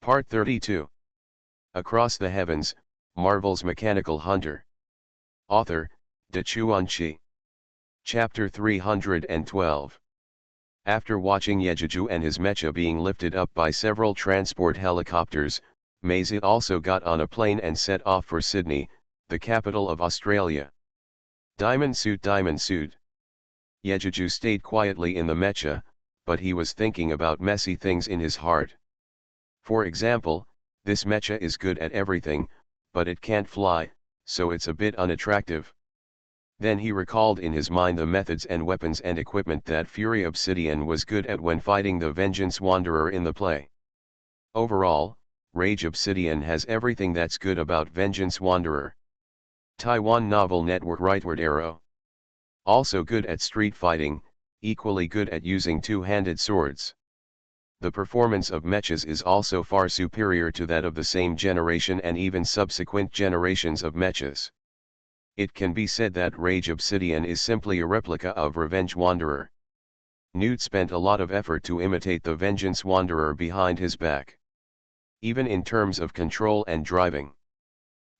Part 32. Across the Heavens, Marvel's Mechanical Hunter. Author, De Chuanchi. Chapter 312. After watching Yejuju and his mecha being lifted up by several transport helicopters, Maisie also got on a plane and set off for Sydney, the capital of Australia. Diamond suit. Yejuju stayed quietly in the mecha, but he was thinking about messy things in his heart. For example, this mecha is good at everything, but it can't fly, so it's a bit unattractive. Then he recalled in his mind the methods and weapons and equipment that Fury Obsidian was good at when fighting the Vengeance Wanderer in the play. Overall, Rage Obsidian has everything that's good about Vengeance Wanderer. Taiwan Novel Network Rightward Arrow. Also good at street fighting, equally good at using two-handed swords. The performance of mechas is also far superior to that of the same generation and even subsequent generations of mechas. It can be said that Rage Obsidian is simply a replica of Revenge Wanderer. Newt spent a lot of effort to imitate the Vengeance Wanderer behind his back. Even in terms of control and driving,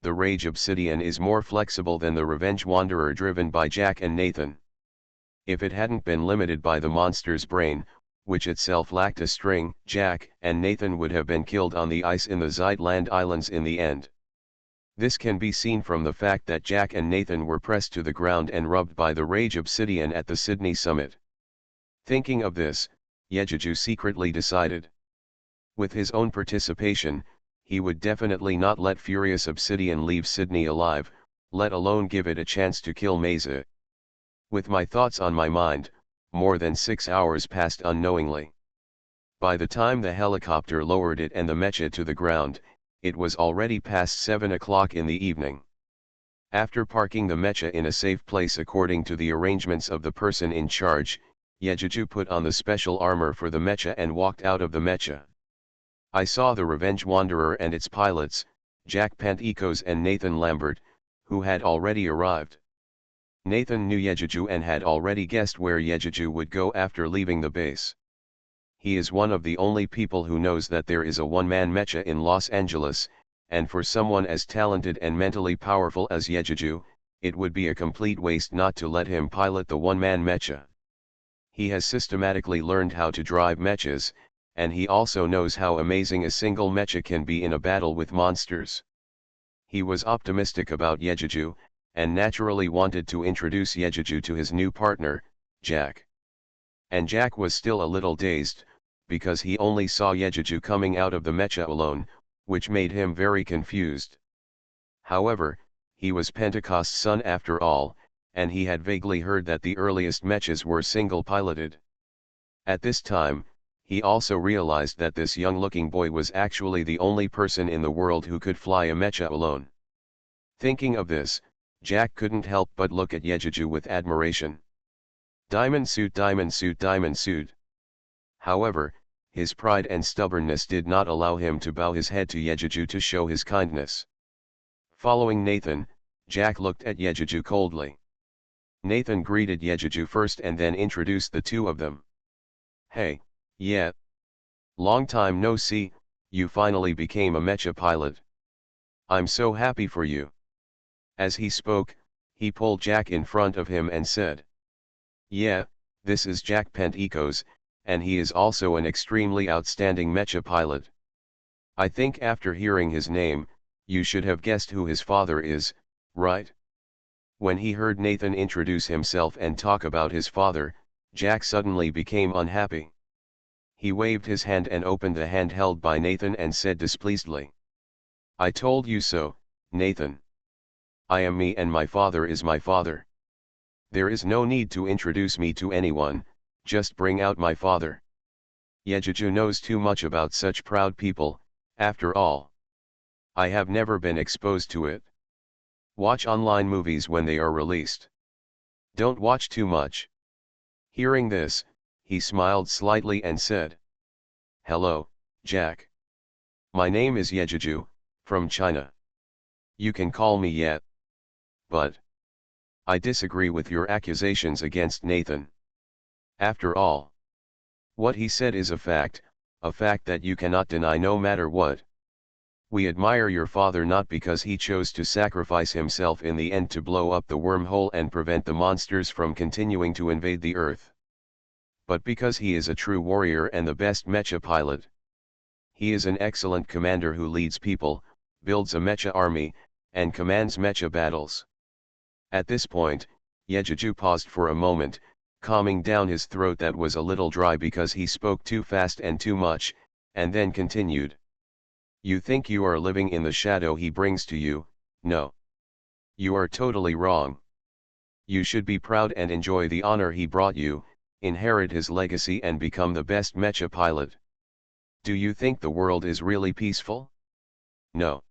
the Rage Obsidian is more flexible than the Revenge Wanderer driven by Jack and Nathan. If it hadn't been limited by the monster's brain, which itself lacked a string, Jack and Nathan would have been killed on the ice in the Zeitland Islands in the end. This can be seen from the fact that Jack and Nathan were pressed to the ground and rubbed by the Rage Obsidian at the Sydney summit. Thinking of this, Yejuju secretly decided. With his own participation, he would definitely not let Furious Obsidian leave Sydney alive, let alone give it a chance to kill Maisie. With my thoughts on my mind, more than 6 hours passed unknowingly. By the time the helicopter lowered it and the mecha to the ground, it was already past 7 o'clock in the evening. After parking the mecha in a safe place according to the arrangements of the person in charge, Yejuju put on the special armor for the mecha and walked out of the mecha. I saw the Revenge Wanderer and its pilots, Jack Pantikos and Nathan Lambert, who had already arrived. Nathan knew Yejuju and had already guessed where Yejuju would go after leaving the base. He is one of the only people who knows that there is a one-man mecha in Los Angeles, and for someone as talented and mentally powerful as Yejuju, it would be a complete waste not to let him pilot the one-man mecha. He has systematically learned how to drive mechas, and he also knows how amazing a single mecha can be in a battle with monsters. He was optimistic about Yejuju, and naturally wanted to introduce Yejuju to his new partner, Jack. And Jack was still a little dazed, because he only saw Yejuju coming out of the mecha alone, which made him very confused. However, he was Pentecost's son after all, and he had vaguely heard that the earliest mechas were single-piloted. At this time, he also realized that this young-looking boy was actually the only person in the world who could fly a mecha alone. Thinking of this, Jack couldn't help but look at Yejuju with admiration. Diamond suit. However, his pride and stubbornness did not allow him to bow his head to Yejuju to show his kindness. Following Nathan, Jack looked at Yejuju coldly. Nathan greeted Yejuju first and then introduced the two of them. "Hey, yeah. Long time no see, you finally became a mecha pilot. I'm so happy for you." As he spoke, he pulled Jack in front of him and said, "Yeah, this is Jack Pantikos, and he is also an extremely outstanding mecha pilot. I think after hearing his name, you should have guessed who his father is, right?" When he heard Nathan introduce himself and talk about his father, Jack suddenly became unhappy. He waved his hand and opened the hand held by Nathan and said displeasedly, "I told you so, Nathan. I am me and my father is my father. There is no need to introduce me to anyone, just bring out my father. Yejuju knows too much about such proud people, after all. I have never been exposed to it. Watch online movies when they are released. Don't watch too much." Hearing this, he smiled slightly and said, "Hello, Jack. My name is Yejuju, from China. You can call me Yet. But I disagree with your accusations against Nathan. After all, what he said is a fact, a fact that you cannot deny no matter what. We admire your father not because he chose to sacrifice himself in the end to blow up the wormhole and prevent the monsters from continuing to invade the Earth, but because he is a true warrior and the best mecha pilot. He is an excellent commander who leads people, builds a mecha army, and commands mecha battles. At this point, Yejuju paused for a moment, calming down his throat that was a little dry because he spoke too fast and too much, and then continued. You think you are living in the shadow he brings to you? No. You are totally wrong. You should be proud and enjoy the honor he brought you, inherit his legacy and become the best mecha pilot. Do you think the world is really peaceful? No.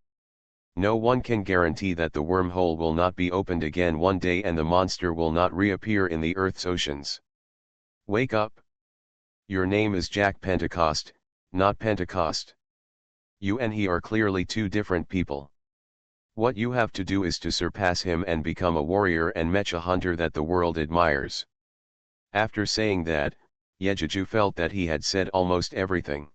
No one can guarantee that the wormhole will not be opened again one day and the monster will not reappear in the Earth's oceans. Wake up. Your name is Jack Pentecost, not Pentecost. You and he are clearly two different people. What you have to do is to surpass him and become a warrior and mecha hunter that the world admires. After saying that, Yejuju felt that he had said almost everything.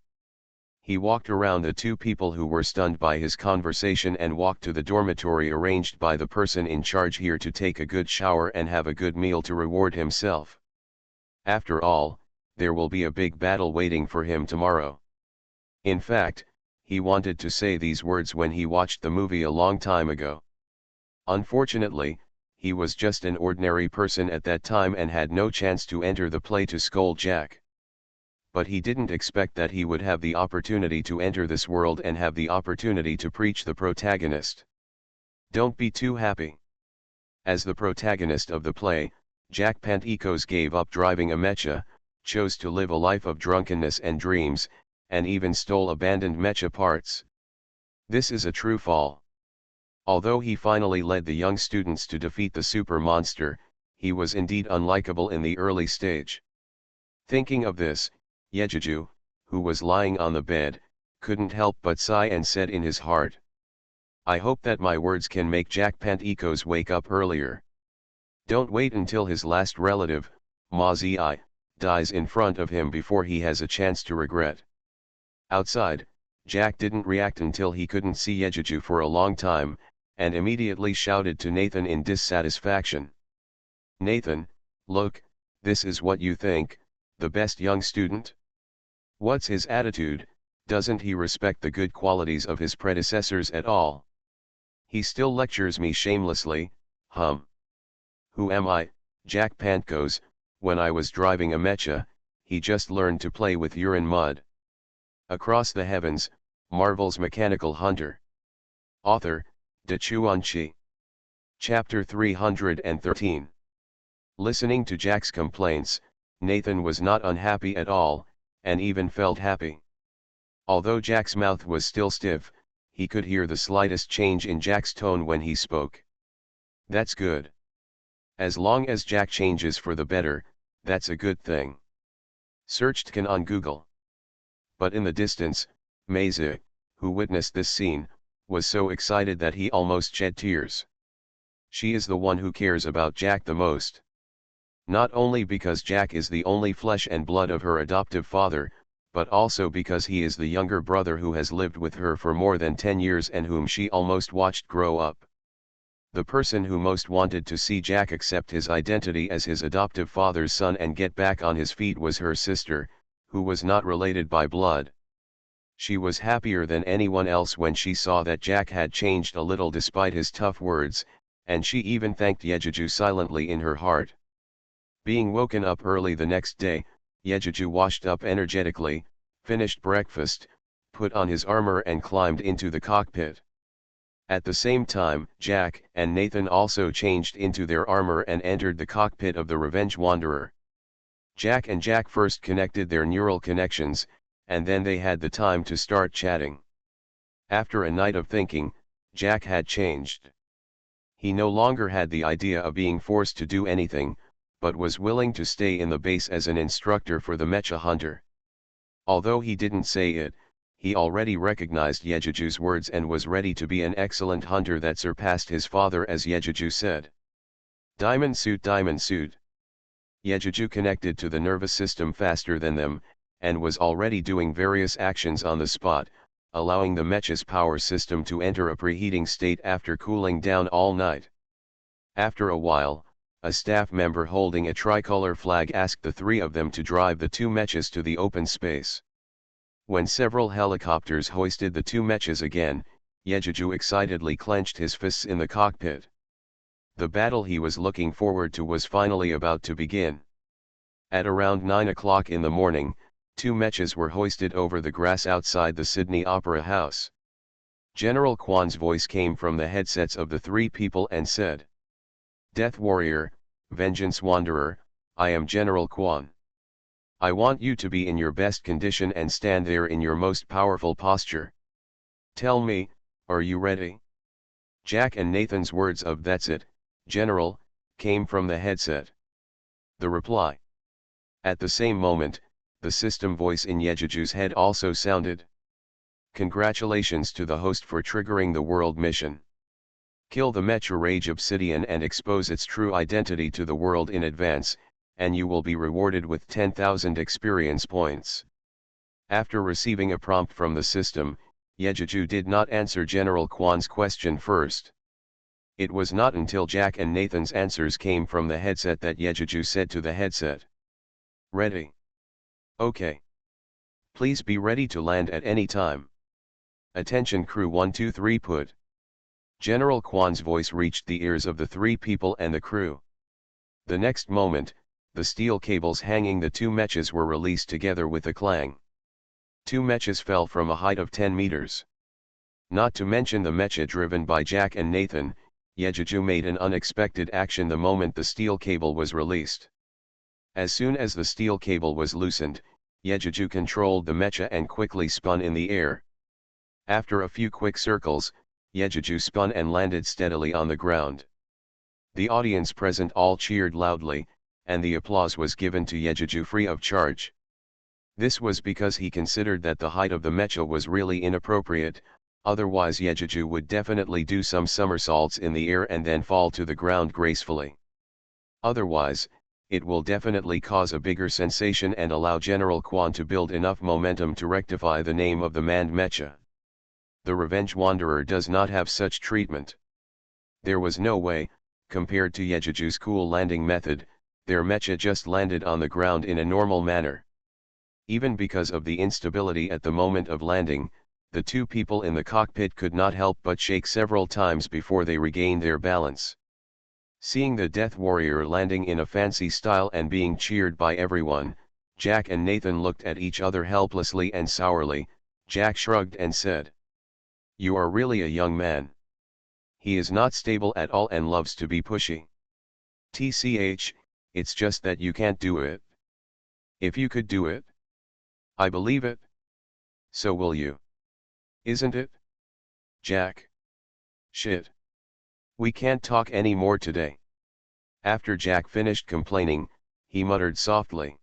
He walked around the two people who were stunned by his conversation and walked to the dormitory arranged by the person in charge here to take a good shower and have a good meal to reward himself. After all, there will be a big battle waiting for him tomorrow. In fact, he wanted to say these words when he watched the movie a long time ago. Unfortunately, he was just an ordinary person at that time and had no chance to enter the play to scold Jack. But he didn't expect that he would have the opportunity to enter this world and have the opportunity to preach the protagonist. Don't be too happy. As the protagonist of the play, Jack Pentecost gave up driving a mecha, chose to live a life of drunkenness and dreams, and even stole abandoned mecha parts. This is a true fall. Although he finally led the young students to defeat the super monster, he was indeed unlikable in the early stage. Thinking of this, Yejuju, who was lying on the bed, couldn't help but sigh and said in his heart, I hope that my words can make Jack Pentecost wake up earlier. Don't wait until his last relative, Mazi, dies in front of him before he has a chance to regret. Outside, Jack didn't react until he couldn't see Yejuju for a long time, and immediately shouted to Nathan in dissatisfaction. Nathan, look, this is what you think, the best young student? What's his attitude? Doesn't he respect the good qualities of his predecessors at all? He still lectures me shamelessly, Who am I, Jack Pentecost? When I was driving a mecha, he just learned to play with urine mud. Across the Heavens, Marvel's Mechanical Hunter. Author, De Chuanchi. Chapter 313. Listening to Jack's complaints, Nathan was not unhappy at all, and even felt happy. Although Jack's mouth was still stiff, he could hear the slightest change in Jack's tone when he spoke. That's good. As long as Jack changes for the better, that's a good thing. Searched Can on Google. But in the distance, Maze, who witnessed this scene, was so excited that he almost shed tears. She is the one who cares about Jack the most. Not only because Jack is the only flesh and blood of her adoptive father, but also because he is the younger brother who has lived with her for more than 10 years and whom she almost watched grow up. The person who most wanted to see Jack accept his identity as his adoptive father's son and get back on his feet was her sister, who was not related by blood. She was happier than anyone else when she saw that Jack had changed a little despite his tough words, and she even thanked Yejuju silently in her heart. Being woken up early the next day, Yejuju washed up energetically, finished breakfast, put on his armor and climbed into the cockpit. At the same time, Jack and Nathan also changed into their armor and entered the cockpit of the Revenge Wanderer. Jack and Jack first connected their neural connections, and then they had the time to start chatting. After a night of thinking, Jack had changed. He no longer had the idea of being forced to do anything, but was willing to stay in the base as an instructor for the mecha hunter. Although he didn't say it, he already recognized Yejuju's words and was ready to be an excellent hunter that surpassed his father, as Yejuju said. Diamond suit, Diamond suit. Yejuju connected to the nervous system faster than them, and was already doing various actions on the spot, allowing the mecha's power system to enter a preheating state after cooling down all night. After a while, a staff member holding a tricolor flag asked the three of them to drive the two mechas to the open space. When several helicopters hoisted the two mechas again, Yejuju excitedly clenched his fists in the cockpit. The battle he was looking forward to was finally about to begin. At around 9 o'clock in the morning, two mechas were hoisted over the grass outside the Sydney Opera House. General Kwan's voice came from the headsets of the three people and said, "Death Warrior, Vengeance Wanderer, I am General Kwan. I want you to be in your best condition and stand there in your most powerful posture. Tell me, are you ready?" Jack and Nathan's words of "That's it, General," came from the headset. The reply. At the same moment, the system voice in Yejuju's head also sounded. "Congratulations to the host for triggering the world mission. Kill the Mecha Rage Obsidian and expose its true identity to the world in advance, and you will be rewarded with 10,000 experience points." After receiving a prompt from the system, Yejuju did not answer General Kwan's question first. It was not until Jack and Nathan's answers came from the headset that Yejuju said to the headset, "Ready. Okay. Please be ready to land at any time. Attention crew 123 put." General Kwan's voice reached the ears of the three people and the crew. The next moment, the steel cables hanging the two mechas were released together with a clang. Two mechas fell from a height of 10 meters. Not to mention the mecha driven by Jack and Nathan, Yejuju made an unexpected action the moment the steel cable was released. As soon as the steel cable was loosened, Yejuju controlled the mecha and quickly spun in the air. After a few quick circles, Yejuju spun and landed steadily on the ground. The audience present all cheered loudly, and the applause was given to Yejuju free of charge. This was because he considered that the height of the mecha was really inappropriate, otherwise Yejuju would definitely do some somersaults in the air and then fall to the ground gracefully. Otherwise, it will definitely cause a bigger sensation and allow General Kwan to build enough momentum to rectify the name of the manned mecha. The Revenge Wanderer does not have such treatment. There was no way, compared to Yejuju's cool landing method, their mecha just landed on the ground in a normal manner. Even because of the instability at the moment of landing, the two people in the cockpit could not help but shake several times before they regained their balance. Seeing the Death Warrior landing in a fancy style and being cheered by everyone, Jack and Nathan looked at each other helplessly and sourly. Jack shrugged and said, "You are really a young man. He is not stable at all and loves to be pushy. TCH, it's just that you can't do it. If you could do it, I believe it. So will you. Isn't it? Jack. Shit. We can't talk any more today." After Jack finished complaining, he muttered softly,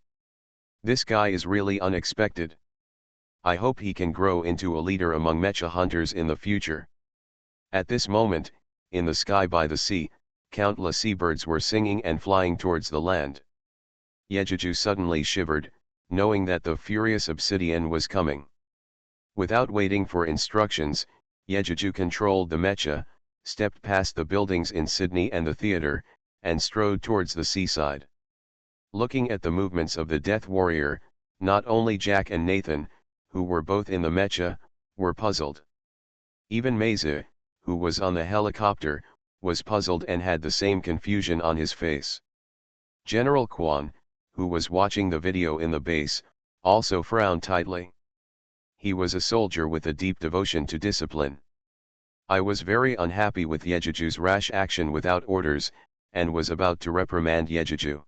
"This guy is really unexpected. I hope he can grow into a leader among mecha hunters in the future." At this moment, in the sky by the sea, countless seabirds were singing and flying towards the land. Yejuju suddenly shivered, knowing that the furious obsidian was coming. Without waiting for instructions, Yejuju controlled the mecha, stepped past the buildings in Sydney and the theater, and strode towards the seaside. Looking at the movements of the Death Warrior, not only Jack and Nathan, who were both in the mecha, were puzzled. Even Meze, who was on the helicopter, was puzzled and had the same confusion on his face. General Kwan, who was watching the video in the base, also frowned tightly. He was a soldier with a deep devotion to discipline. I was very unhappy with Yejuju's rash action without orders, and was about to reprimand Yejuju.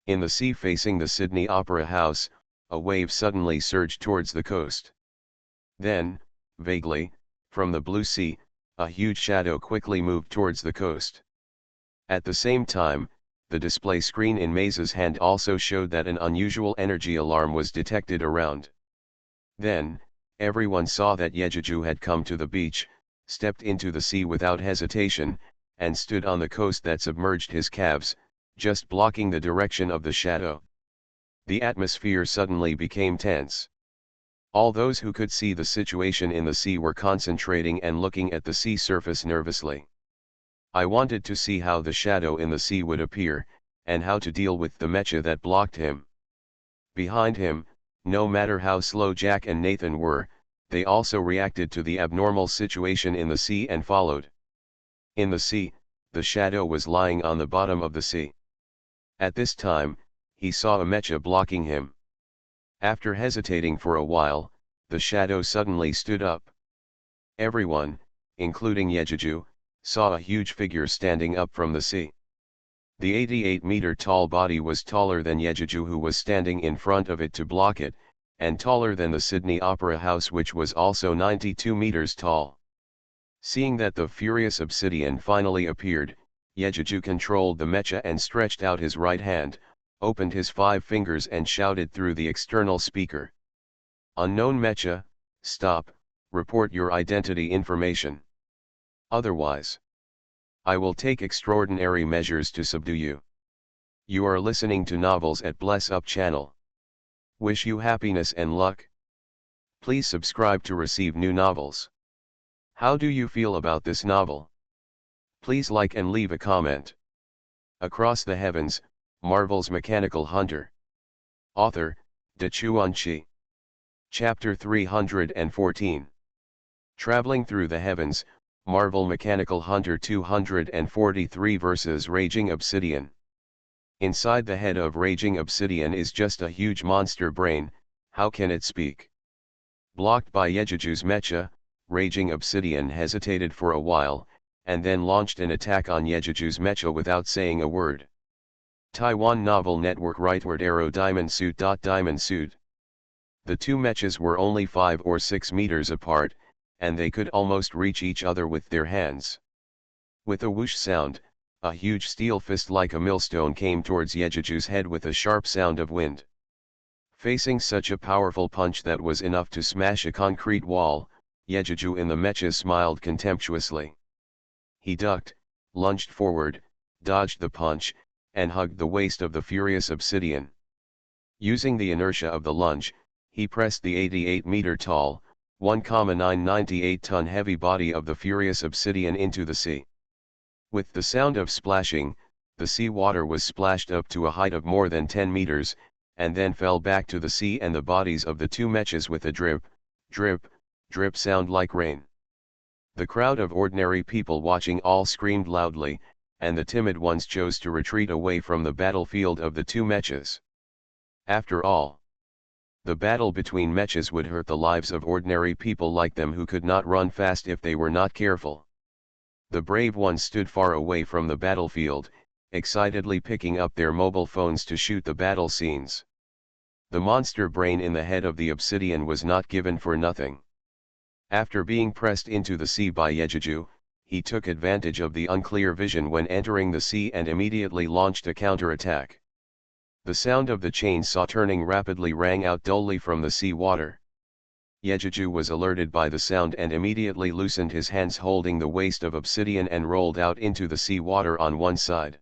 In the sea facing the Sydney Opera House, a wave suddenly surged towards the coast. Then, vaguely, from the blue sea, a huge shadow quickly moved towards the coast. At the same time, the display screen in Meze's hand also showed that an unusual energy alarm was detected around. Then, everyone saw that Yejuju had come to the beach, stepped into the sea without hesitation, and stood on the coast that submerged his calves, just blocking the direction of the shadow. The atmosphere suddenly became tense. All those who could see the situation in the sea were concentrating and looking at the sea surface nervously. I wanted to see how the shadow in the sea would appear, and how to deal with the mecha that blocked him. Behind him, no matter how slow Jack and Nathan were, they also reacted to the abnormal situation in the sea and followed. In the sea, the shadow was lying on the bottom of the sea. At this time, he saw a mecha blocking him. After hesitating for a while, the shadow suddenly stood up. Everyone, including Yejuju, saw a huge figure standing up from the sea. The 88-meter tall body was taller than Yejuju, who was standing in front of it to block it, and taller than the Sydney Opera House, which was also 92 meters tall. Seeing that the furious obsidian finally appeared, Yejuju controlled the mecha and stretched out his right hand, opened his 5 fingers and shouted through the external speaker. "Unknown mecha, stop, report your identity information. Otherwise, I will take extraordinary measures to subdue you." You are listening to Novels at Bless Up channel. Wish you happiness and luck. Please subscribe to receive new novels. How do you feel about this novel? Please like and leave a comment. Across the Heavens, Marvel's Mechanical Hunter. Author, Dachuan Chi. Chapter 314. Traveling Through the Heavens, Marvel Mechanical Hunter 243 vs. Raging Obsidian. Inside the head of Raging Obsidian is just a huge monster brain. How can it speak? Blocked by Yejuju's mecha, Raging Obsidian hesitated for a while, and then launched an attack on Yejuju's mecha without saying a word. Taiwan Novel Network Rightward Arrow Diamond Suit. Diamond Suit. The two mechas were only 5 or 6 meters apart, and they could almost reach each other with their hands. With a whoosh sound, a huge steel fist like a millstone came towards Yejuju's head with a sharp sound of wind. Facing such a powerful punch that was enough to smash a concrete wall, Yejuju in the mecha smiled contemptuously. He ducked, lunged forward, dodged the punch, and hugged the waist of the furious obsidian. Using the inertia of the lunge, he pressed the 88-meter tall, 1,998-ton heavy body of the furious obsidian into the sea. With the sound of splashing, the sea water was splashed up to a height of more than 10 meters, and then fell back to the sea and the bodies of the two mechas with a drip, drip, drip sound like rain. The crowd of ordinary people watching all screamed loudly, and the timid ones chose to retreat away from the battlefield of the two mechas. After all, the battle between mechas would hurt the lives of ordinary people like them who could not run fast if they were not careful. The brave ones stood far away from the battlefield, excitedly picking up their mobile phones to shoot the battle scenes. The monster brain in the head of the obsidian was not given for nothing. After being pressed into the sea by Yejuju, he took advantage of the unclear vision when entering the sea and immediately launched a counterattack. The sound of the chainsaw turning rapidly rang out dully from the sea water. Yejuju was alerted by the sound and immediately loosened his hands holding the waist of obsidian and rolled out into the sea water on one side.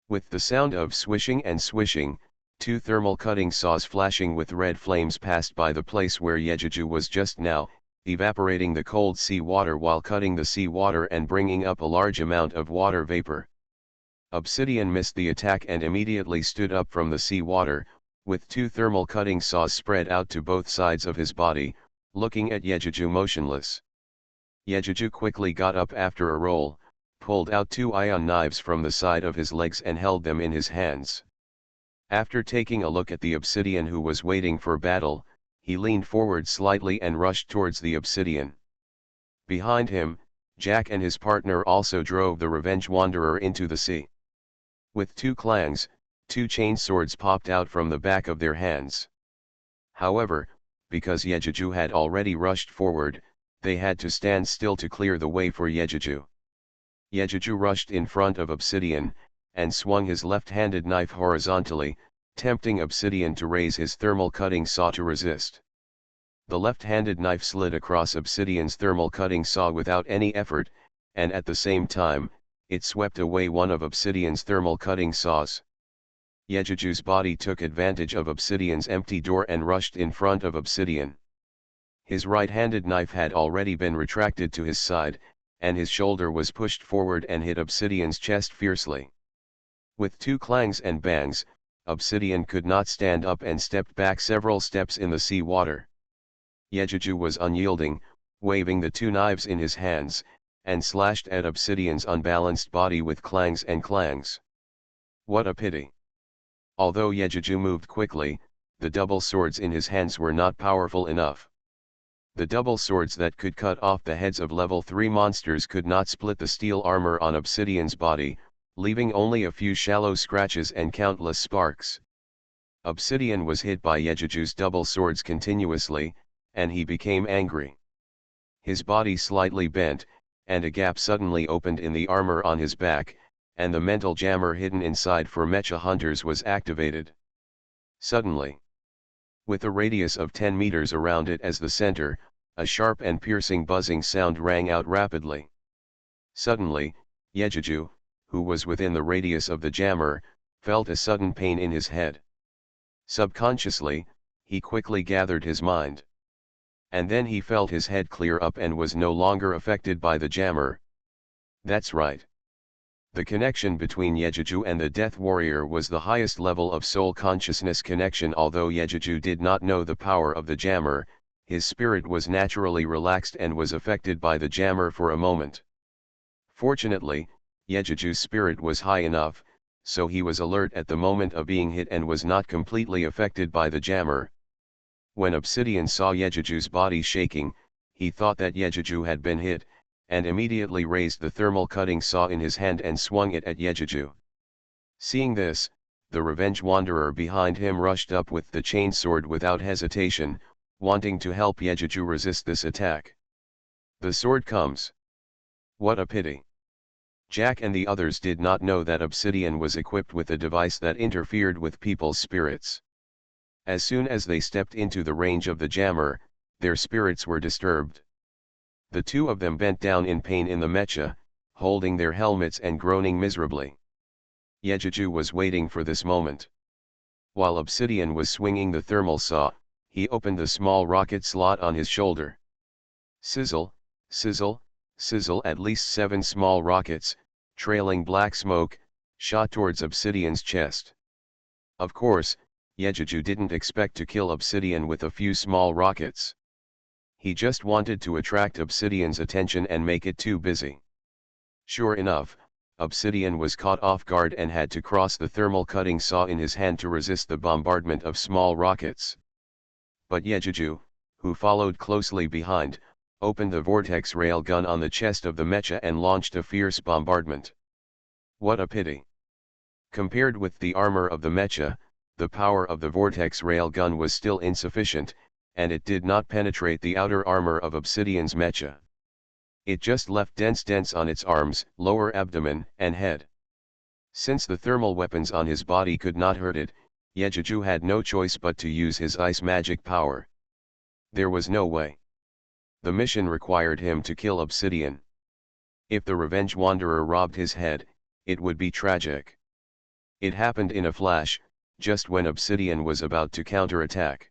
With the sound of swishing and swishing, 2 thermal cutting saws flashing with red flames passed by the place where Yejuju was just now, evaporating the cold sea water while cutting the sea water and bringing up a large amount of water vapor. Obsidian missed the attack and immediately stood up from the sea water, with 2 thermal cutting saws spread out to both sides of his body, looking at Yejuju motionless. Yejuju quickly got up after a roll, pulled out 2 ion knives from the side of his legs and held them in his hands. After taking a look at the obsidian who was waiting for battle, he leaned forward slightly and rushed towards the obsidian. Behind him, Jack and his partner also drove the Revenge Wanderer into the sea. With 2 clangs, 2 chain swords popped out from the back of their hands. However, because Yejuju had already rushed forward, they had to stand still to clear the way for Yejuju. Yejuju rushed in front of Obsidian, and swung his left-handed knife horizontally, tempting Obsidian to raise his thermal cutting saw to resist. The left-handed knife slid across Obsidian's thermal cutting saw without any effort, and at the same time, it swept away one of Obsidian's thermal cutting saws. Yejuju's body took advantage of Obsidian's empty door and rushed in front of Obsidian. His right-handed knife had already been retracted to his side, and his shoulder was pushed forward and hit Obsidian's chest fiercely. With two clangs and bangs, Obsidian could not stand up and stepped back several steps in the sea water. Yejuju was unyielding, waving the two knives in his hands, and slashed at Obsidian's unbalanced body with clangs and clangs. What a pity! Although Yejuju moved quickly, the double swords in his hands were not powerful enough. The double swords that could cut off the heads of level 3 monsters could not split the steel armor on Obsidian's body, leaving only a few shallow scratches and countless sparks. Obsidian was hit by Yejuju's double swords continuously, and he became angry. His body slightly bent, and a gap suddenly opened in the armor on his back, and the mental jammer hidden inside for mecha hunters was activated. Suddenly, with a radius of 10 meters around it as the center, a sharp and piercing buzzing sound rang out rapidly. Suddenly, Yejuju, who was within the radius of the jammer, felt a sudden pain in his head. Subconsciously, he quickly gathered his mind. And then he felt his head clear up and was no longer affected by the jammer. That's right. The connection between Yejuju and the Death Warrior was the highest level of soul consciousness connection. Although Yejuju did not know the power of the jammer, his spirit was naturally relaxed and was affected by the jammer for a moment. Fortunately, Yejuju's spirit was high enough, so he was alert at the moment of being hit and was not completely affected by the jammer. When Obsidian saw Yejuju's body shaking, he thought that Yejuju had been hit, and immediately raised the thermal cutting saw in his hand and swung it at Yejuju. Seeing this, the Revenge Wanderer behind him rushed up with the chainsword without hesitation, wanting to help Yejuju resist this attack. The sword comes. What a pity! Jack and the others did not know that Obsidian was equipped with a device that interfered with people's spirits. As soon as they stepped into the range of the jammer, their spirits were disturbed. The two of them bent down in pain in the mecha, holding their helmets and groaning miserably. Yejuju was waiting for this moment. While Obsidian was swinging the thermal saw, he opened the small rocket slot on his shoulder. Sizzle, sizzle, sizzle. At least 7 small rockets, trailing black smoke, shot towards Obsidian's chest. Of course, Yejuju didn't expect to kill Obsidian with a few small rockets. He just wanted to attract Obsidian's attention and make it too busy. Sure enough, Obsidian was caught off guard and had to cross the thermal cutting saw in his hand to resist the bombardment of small rockets. But Yejuju, who followed closely behind, opened the vortex rail gun on the chest of the mecha and launched a fierce bombardment. What a pity! Compared with the armor of the mecha, the power of the vortex rail gun was still insufficient, and it did not penetrate the outer armor of Obsidian's mecha. It just left dense dents on its arms, lower abdomen, and head. Since the thermal weapons on his body could not hurt it, Yejuju had no choice but to use his ice magic power. There was no way. The mission required him to kill Obsidian. If the Revenge Wanderer robbed his head, it would be tragic. It happened in a flash, just when Obsidian was about to counterattack.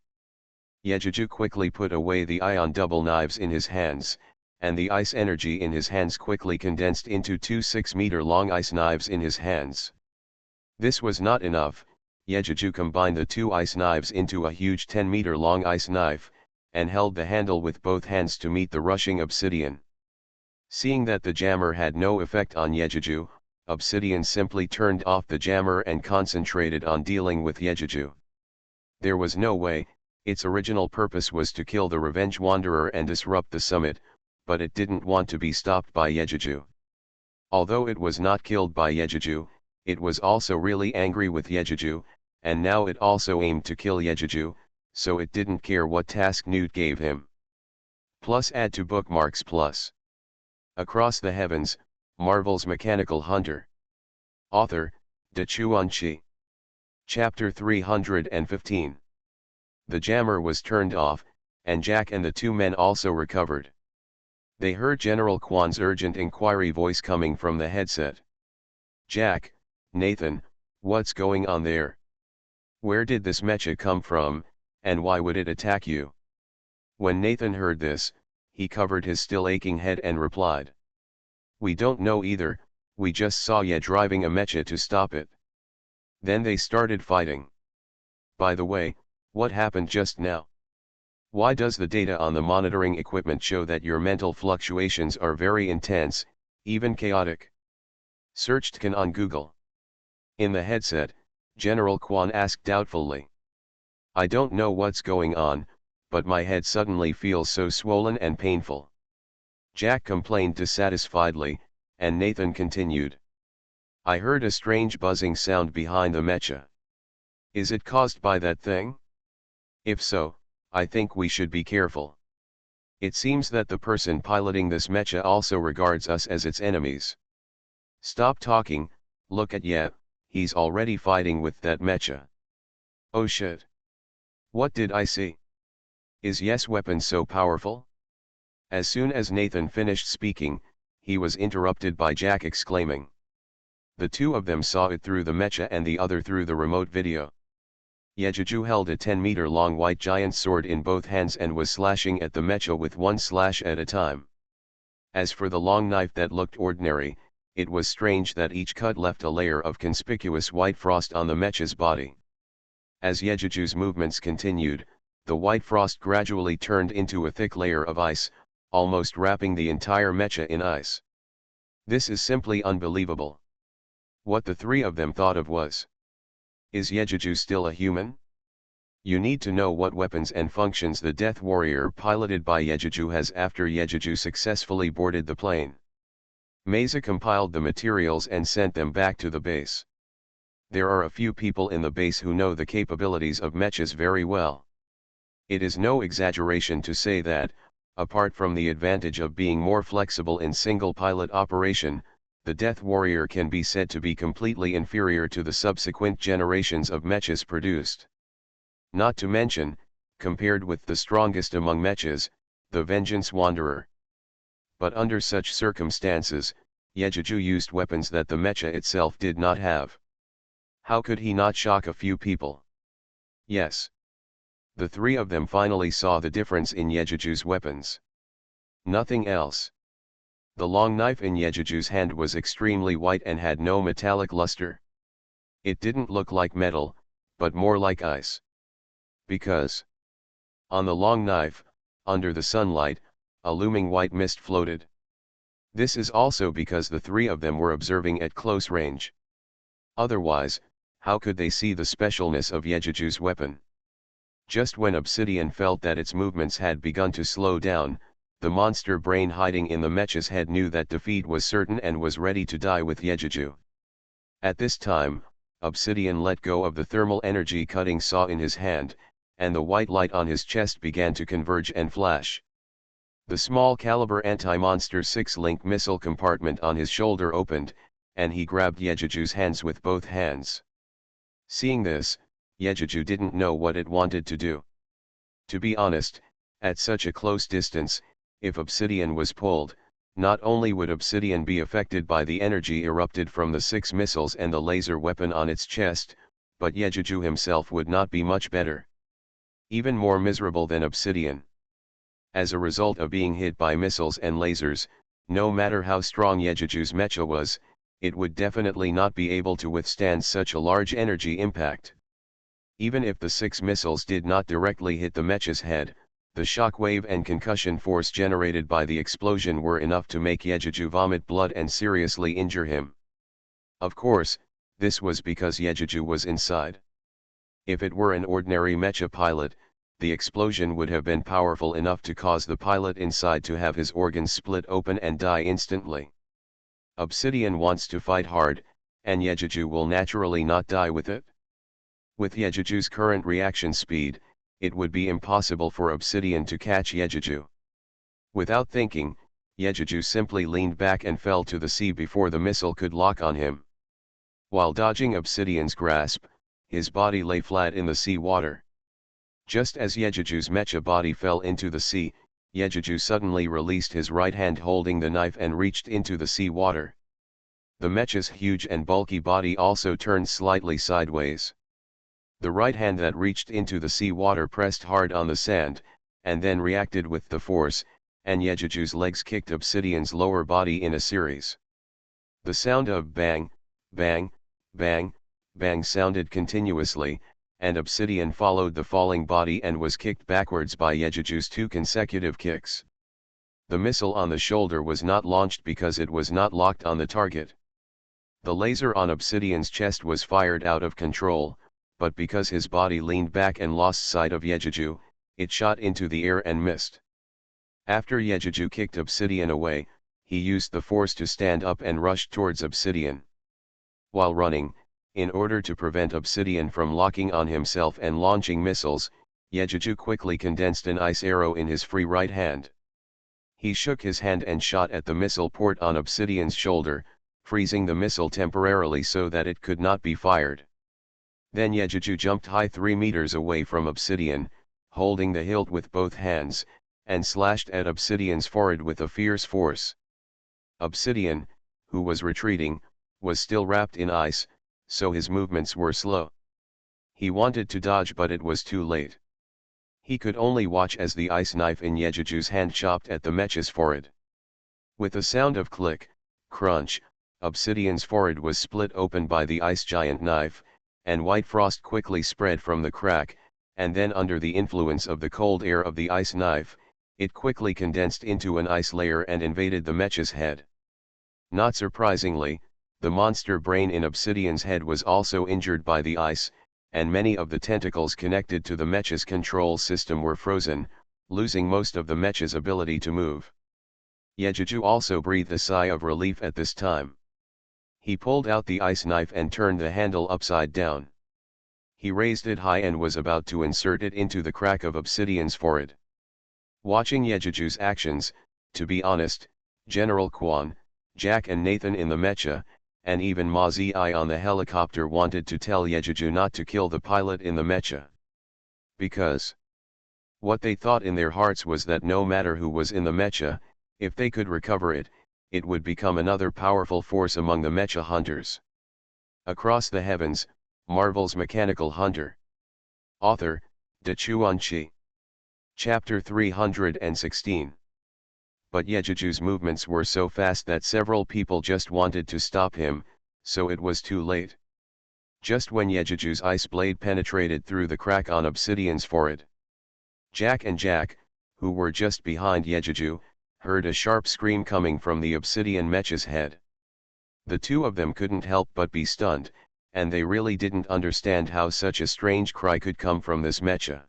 Yejuju quickly put away the ion double knives in his hands, and the ice energy in his hands quickly condensed into 2 6-meter-long ice knives in his hands. This was not enough. Yejuju combined the 2 ice knives into a huge 10-meter-long ice knife, and held the handle with both hands to meet the rushing Obsidian. Seeing that the jammer had no effect on Yejuju, Obsidian simply turned off the jammer and concentrated on dealing with Yejuju. There was no way. Its original purpose was to kill the Revenge Wanderer and disrupt the summit, but it didn't want to be stopped by Yejuju. Although it was not killed by Yejuju, it was also really angry with Yejuju, and now it also aimed to kill Yejuju, so it didn't care what task Newt gave him. Plus add to bookmarks plus. Across the Heavens, Marvel's Mechanical Hunter. Author, De Chuan-Chi. Chapter 315. The jammer was turned off, and Jack and the 2 men also recovered. They heard General Kwan's urgent inquiry voice coming from the headset. Jack, Nathan, what's going on there? Where did this mecha come from, and why would it attack you? When Nathan heard this, he covered his still aching head and replied. We don't know either, we just saw Ye driving a mecha to stop it. Then they started fighting. By the way, what happened just now? Why does the data on the monitoring equipment show that your mental fluctuations are very intense, even chaotic? Searched Khan on Google. In the headset, General Kwan asked doubtfully. I don't know what's going on, but my head suddenly feels so swollen and painful. Jack complained dissatisfiedly, and Nathan continued. I heard a strange buzzing sound behind the mecha. Is it caused by that thing? If so, I think we should be careful. It seems that the person piloting this mecha also regards us as its enemies. Stop talking, look at Ye, he's already fighting with that mecha. Oh shit. What did I see? Is Ye's weapon so powerful? As soon as Nathan finished speaking, he was interrupted by Jack exclaiming. The two of them saw it through the mecha and the other through the remote video. Yejuju held a 10-meter-long white giant sword in both hands and was slashing at the mecha with one slash at a time. As for the long knife that looked ordinary, it was strange that each cut left a layer of conspicuous white frost on the mecha's body. As Yejuju's movements continued, the white frost gradually turned into a thick layer of ice, almost wrapping the entire mecha in ice. This is simply unbelievable. What the three of them thought of was, is Yejuju still a human? You need to know what weapons and functions the Death Warrior piloted by Yejuju has after Yejuju successfully boarded the plane. Mesa compiled the materials and sent them back to the base. There are a few people in the base who know the capabilities of mechas very well. It is no exaggeration to say that, apart from the advantage of being more flexible in single-pilot operation, the Death Warrior can be said to be completely inferior to the subsequent generations of mechas produced. Not to mention, compared with the strongest among mechas, the Vengeance Wanderer. But under such circumstances, Yejuju used weapons that the mecha itself did not have. How could he not shock a few people? Yes. The three of them finally saw the difference in Yejuju's weapons. Nothing else. The long knife in Yejuju's hand was extremely white and had no metallic luster. It didn't look like metal, but more like ice. Because on the long knife, under the sunlight, a looming white mist floated. This is also because the three of them were observing at close range. Otherwise, how could they see the specialness of Yejuju's weapon? Just when Obsidian felt that its movements had begun to slow down, the monster brain hiding in the mecha's head knew that defeat was certain and was ready to die with Yejuju. At this time, Obsidian let go of the thermal energy cutting saw in his hand, and the white light on his chest began to converge and flash. The small caliber anti-monster 6-link missile compartment on his shoulder opened, and he grabbed Yejuju's hands with both hands. Seeing this, Yejuju didn't know what it wanted to do. To be honest, at such a close distance, if Obsidian was pulled, not only would Obsidian be affected by the energy erupted from the 6 missiles and the laser weapon on its chest, but Yejuju himself would not be much better. Even more miserable than Obsidian. As a result of being hit by missiles and lasers, no matter how strong Yejuju's mecha was, it would definitely not be able to withstand such a large energy impact. Even if the 6 missiles did not directly hit the mecha's head, the shockwave and concussion force generated by the explosion were enough to make Yejuju vomit blood and seriously injure him. Of course, this was because Yejuju was inside. If it were an ordinary mecha pilot, the explosion would have been powerful enough to cause the pilot inside to have his organs split open and die instantly. Obsidian wants to fight hard, and Yejuju will naturally not die with it. With Yejuju's current reaction speed, it would be impossible for Obsidian to catch Yejuju. Without thinking, Yejuju simply leaned back and fell to the sea before the missile could lock on him. While dodging Obsidian's grasp, his body lay flat in the sea water. Just as Yejuju's mecha body fell into the sea, Yejuju suddenly released his right hand holding the knife and reached into the sea water. The mecha's huge and bulky body also turned slightly sideways. The right hand that reached into the sea water pressed hard on the sand, and then reacted with the force, and Yejuju's legs kicked Obsidian's lower body in a series. The sound of bang, bang, bang, bang sounded continuously, and Obsidian followed the falling body and was kicked backwards by Yejuju's 2 consecutive kicks. The missile on the shoulder was not launched because it was not locked on the target. The laser on Obsidian's chest was fired out of control, but because his body leaned back and lost sight of Yejuju, it shot into the air and missed. After Yejuju kicked Obsidian away, he used the force to stand up and rushed towards Obsidian. While running, in order to prevent Obsidian from locking on himself and launching missiles, Yejuju quickly condensed an ice arrow in his free right hand. He shook his hand and shot at the missile port on Obsidian's shoulder, freezing the missile temporarily so that it could not be fired. Then Yejuju jumped high 3 meters away from Obsidian, holding the hilt with both hands, and slashed at Obsidian's forehead with a fierce force. Obsidian, who was retreating, was still wrapped in ice, so his movements were slow. He wanted to dodge but it was too late. He could only watch as the ice knife in Yejuju's hand chopped at the mech's forehead. With a sound of click, crunch, Obsidian's forehead was split open by the ice giant knife, and white frost quickly spread from the crack, and then under the influence of the cold air of the ice knife, it quickly condensed into an ice layer and invaded the mech's head. Not surprisingly, the monster brain in Obsidian's head was also injured by the ice, and many of the tentacles connected to the mech's control system were frozen, losing most of the mech's ability to move. Yejuju also breathed a sigh of relief at this time. He pulled out the ice knife and turned the handle upside down. He raised it high and was about to insert it into the crack of Obsidian's forehead. Watching Yejuju's actions, to be honest, General Quan, Jack and Nathan in the mecha, and even Ma Zi on the helicopter wanted to tell Yejuju not to kill the pilot in the mecha. Because what they thought in their hearts was that no matter who was in the mecha, if they could recover it, it would become another powerful force among the mecha hunters. Across the Heavens, Marvel's Mechanical Hunter. Author, De Chuan-Chi. Chapter 316. But Yejuju's movements were so fast that several people just wanted to stop him, so it was too late. Just when Yejuju's ice blade penetrated through the crack on Obsidian's forehead, Jack, who were just behind Yejuju, heard a sharp scream coming from the Obsidian mecha's head. The two of them couldn't help but be stunned, and they really didn't understand how such a strange cry could come from this mecha.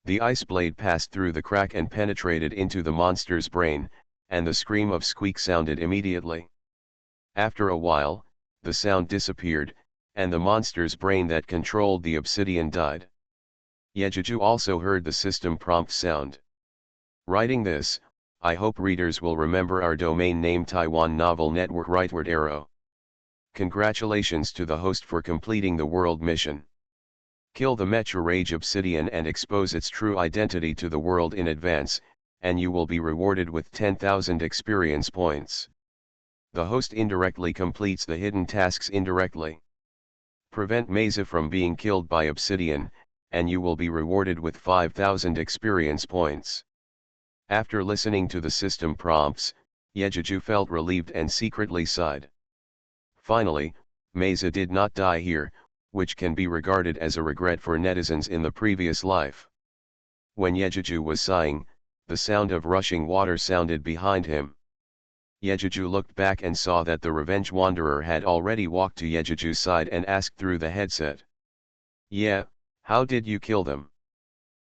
The ice blade passed through the crack and penetrated into the monster's brain, and the scream of squeak sounded immediately. After a while, the sound disappeared, and the monster's brain that controlled the Obsidian died. Yejuju also heard the system prompt sound. Writing this, I hope readers will remember our domain name Taiwan Novel Network Rightward Arrow. Congratulations to the host for completing the world mission. Kill the Mecha Rage Obsidian and expose its true identity to the world in advance, and you will be rewarded with 10,000 experience points. The host indirectly completes the hidden tasks indirectly. Prevent Mesa from being killed by Obsidian, and you will be rewarded with 5,000 experience points. After listening to the system prompts, Yejuju felt relieved and secretly sighed. Finally, Mesa did not die here, which can be regarded as a regret for netizens in the previous life. When Yejuju was sighing, the sound of rushing water sounded behind him. Yejuju looked back and saw that the Revenge Wanderer had already walked to Yejuju's side and asked through the headset. "Yeah, how did you kill them?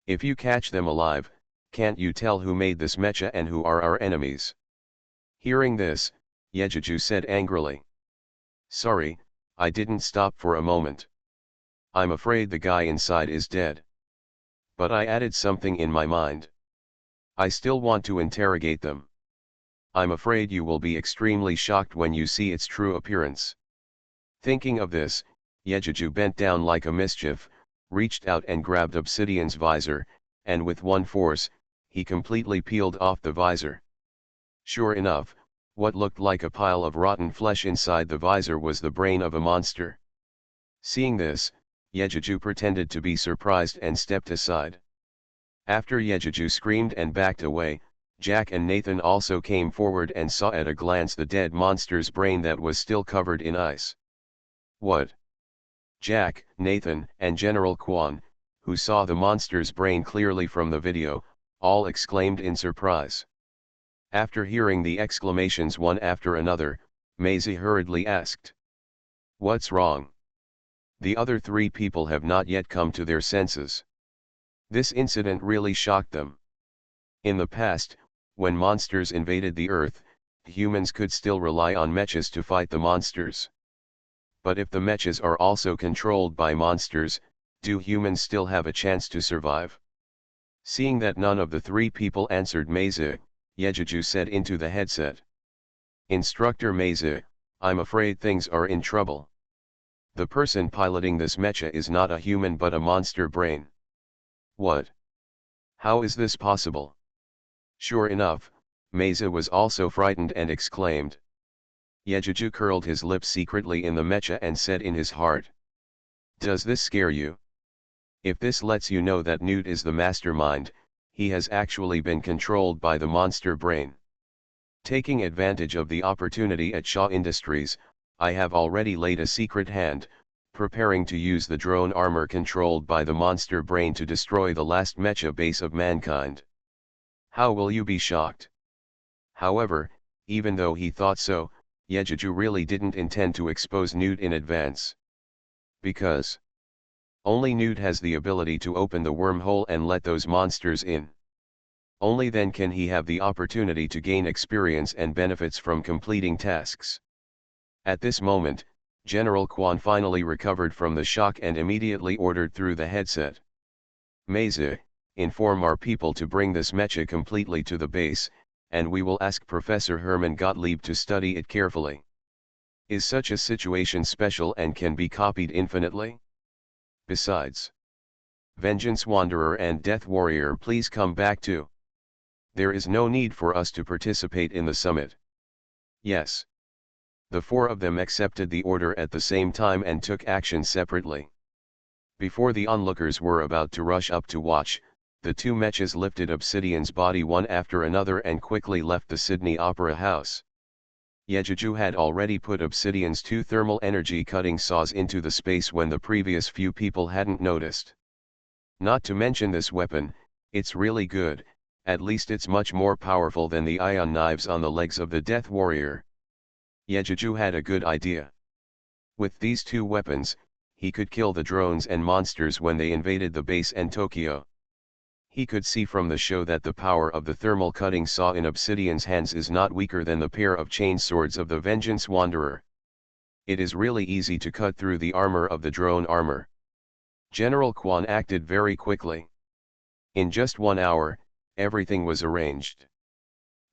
If you catch them alive, can't you tell who made this mecha and who are our enemies?" Hearing this, Yejuju said angrily. "Sorry, I didn't stop for a moment. I'm afraid the guy inside is dead. But I added something in my mind. I still want to interrogate them. I'm afraid you will be extremely shocked when you see its true appearance." Thinking of this, Yejuju bent down like a mischief, reached out and grabbed Obsidian's visor, and with one force, he completely peeled off the visor. Sure enough, what looked like a pile of rotten flesh inside the visor was the brain of a monster. Seeing this, Yejuju pretended to be surprised and stepped aside. After Yejuju screamed and backed away, Jack and Nathan also came forward and saw at a glance the dead monster's brain that was still covered in ice. What? Jack, Nathan, and General Quan, who saw the monster's brain clearly from the video, all exclaimed in surprise. After hearing the exclamations one after another, Maisie hurriedly asked, "What's wrong?" The other three people have not yet come to their senses. This incident really shocked them. In the past, when monsters invaded the Earth, humans could still rely on mechas to fight the monsters. But if the mechas are also controlled by monsters, do humans still have a chance to survive? Seeing that none of the three people answered Maisie, Yejuju said into the headset, "Instructor Maisie, I'm afraid things are in trouble. The person piloting this mecha is not a human but a monster brain." "What? How is this possible?" Sure enough, Maisie was also frightened and exclaimed. Yejuju curled his lips secretly in the mecha and said in his heart, "Does this scare you? If this lets you know that Newt is the mastermind, he has actually been controlled by the monster brain. Taking advantage of the opportunity at Shaw Industries, I have already laid a secret hand, preparing to use the drone armor controlled by the monster brain to destroy the last mecha base of mankind. How will you be shocked?" However, even though he thought so, Yejuju really didn't intend to expose Newt in advance. Because only Newt has the ability to open the wormhole and let those monsters in. Only then can he have the opportunity to gain experience and benefits from completing tasks. At this moment, General Quan finally recovered from the shock and immediately ordered through the headset, "Maisie, inform our people to bring this mecha completely to the base, and we will ask Professor Herman Gottlieb to study it carefully. Is such a situation special and can be copied infinitely? Besides, Vengeance Wanderer and Death Warrior, please come back too. There is no need for us to participate in the summit." Yes. The four of them accepted the order at the same time and took action separately. Before the onlookers were about to rush up to watch, the two mechas lifted Obsidian's body one after another and quickly left the Sydney Opera House. Yejuju had already put Obsidian's two thermal energy cutting saws into the space when the previous few people hadn't noticed. Not to mention this weapon, it's really good, at least it's much more powerful than the ion knives on the legs of the Death Warrior. Yejuju had a good idea. With these two weapons, he could kill the drones and monsters when they invaded the base and Tokyo. He could see from the show that the power of the thermal cutting saw in Obsidian's hands is not weaker than the pair of chain swords of the Vengeance Wanderer. It is really easy to cut through the armor of the drone armor. General Quan acted very quickly. In just 1 hour, everything was arranged.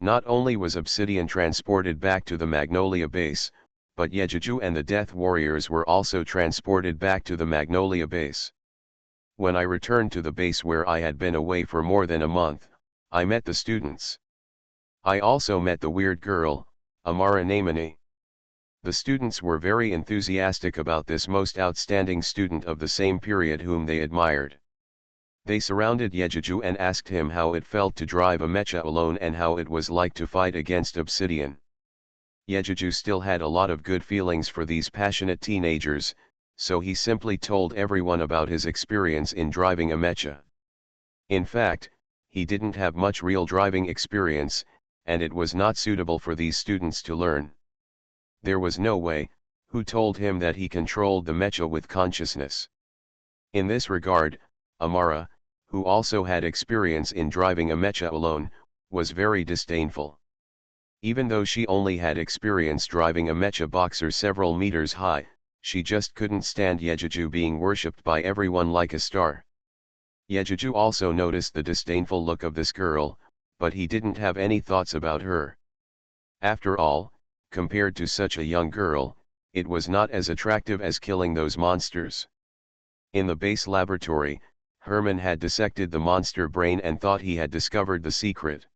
Not only was Obsidian transported back to the Magnolia base, but Yejuju and the Death Warriors were also transported back to the Magnolia base. When I returned to the base where I had been away for more than a month, I met the students. I also met the weird girl, Amara Namani. The students were very enthusiastic about this most outstanding student of the same period whom they admired. They surrounded Yejuju and asked him how it felt to drive a mecha alone and how it was like to fight against Obsidian. Yejuju still had a lot of good feelings for these passionate teenagers, so he simply told everyone about his experience in driving a mecha. In fact, he didn't have much real driving experience, and it was not suitable for these students to learn. There was no way, who told him that he controlled the mecha with consciousness. In this regard, Amara, who also had experience in driving a mecha alone, was very disdainful. Even though she only had experience driving a mecha boxer several meters high, she just couldn't stand Yejuju being worshipped by everyone like a star. Yejuju also noticed the disdainful look of this girl, but he didn't have any thoughts about her. After all, compared to such a young girl, it was not as attractive as killing those monsters. In the base laboratory, Herman had dissected the monster brain and thought he had discovered the secret.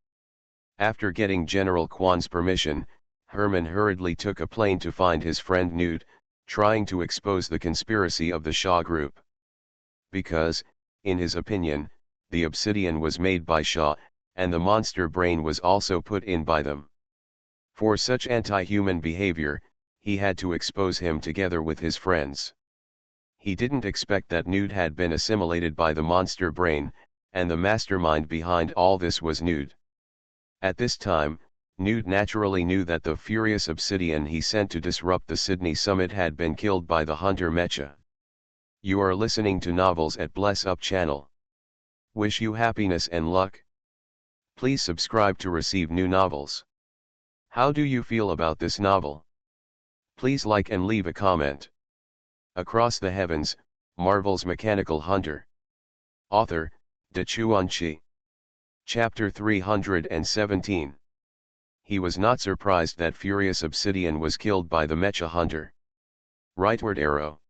After getting General Quan's permission, Herman hurriedly took a plane to find his friend Newt, trying to expose the conspiracy of the Shaw Group. because, in his opinion, the obsidian was made by Shaw, and the monster brain was also put in by them. For such anti-human behavior, he had to expose him together with his friends. He didn't expect that Newt had been assimilated by the monster brain, and the mastermind behind all this was Newt. At this time, Newt naturally knew that the furious obsidian he sent to disrupt the Sydney summit had been killed by the Hunter Mecha. You are listening to Novels at Bless Up channel. Wish you happiness and luck. Please subscribe to receive new novels. How do you feel about this novel? Please like and leave a comment. Across the Heavens, Marvel's Mechanical Hunter. Author, De Chuan-Chi. Chapter 317. He was not surprised that Furious Obsidian was killed by the Mecha Hunter. Rightward arrow.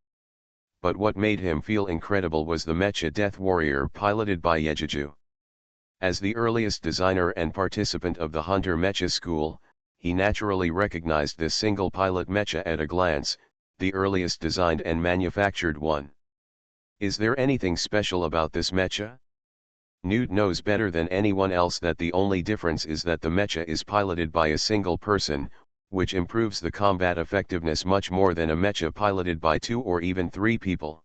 But what made him feel incredible was the Mecha Death Warrior piloted by Yejeju. As the earliest designer and participant of the Hunter Mecha School, he naturally recognized this single pilot mecha at a glance, the earliest designed and manufactured one. Is there anything special about this mecha? Newt knows better than anyone else that the only difference is that the mecha is piloted by a single person, which improves the combat effectiveness much more than a mecha piloted by 2 or even 3 people.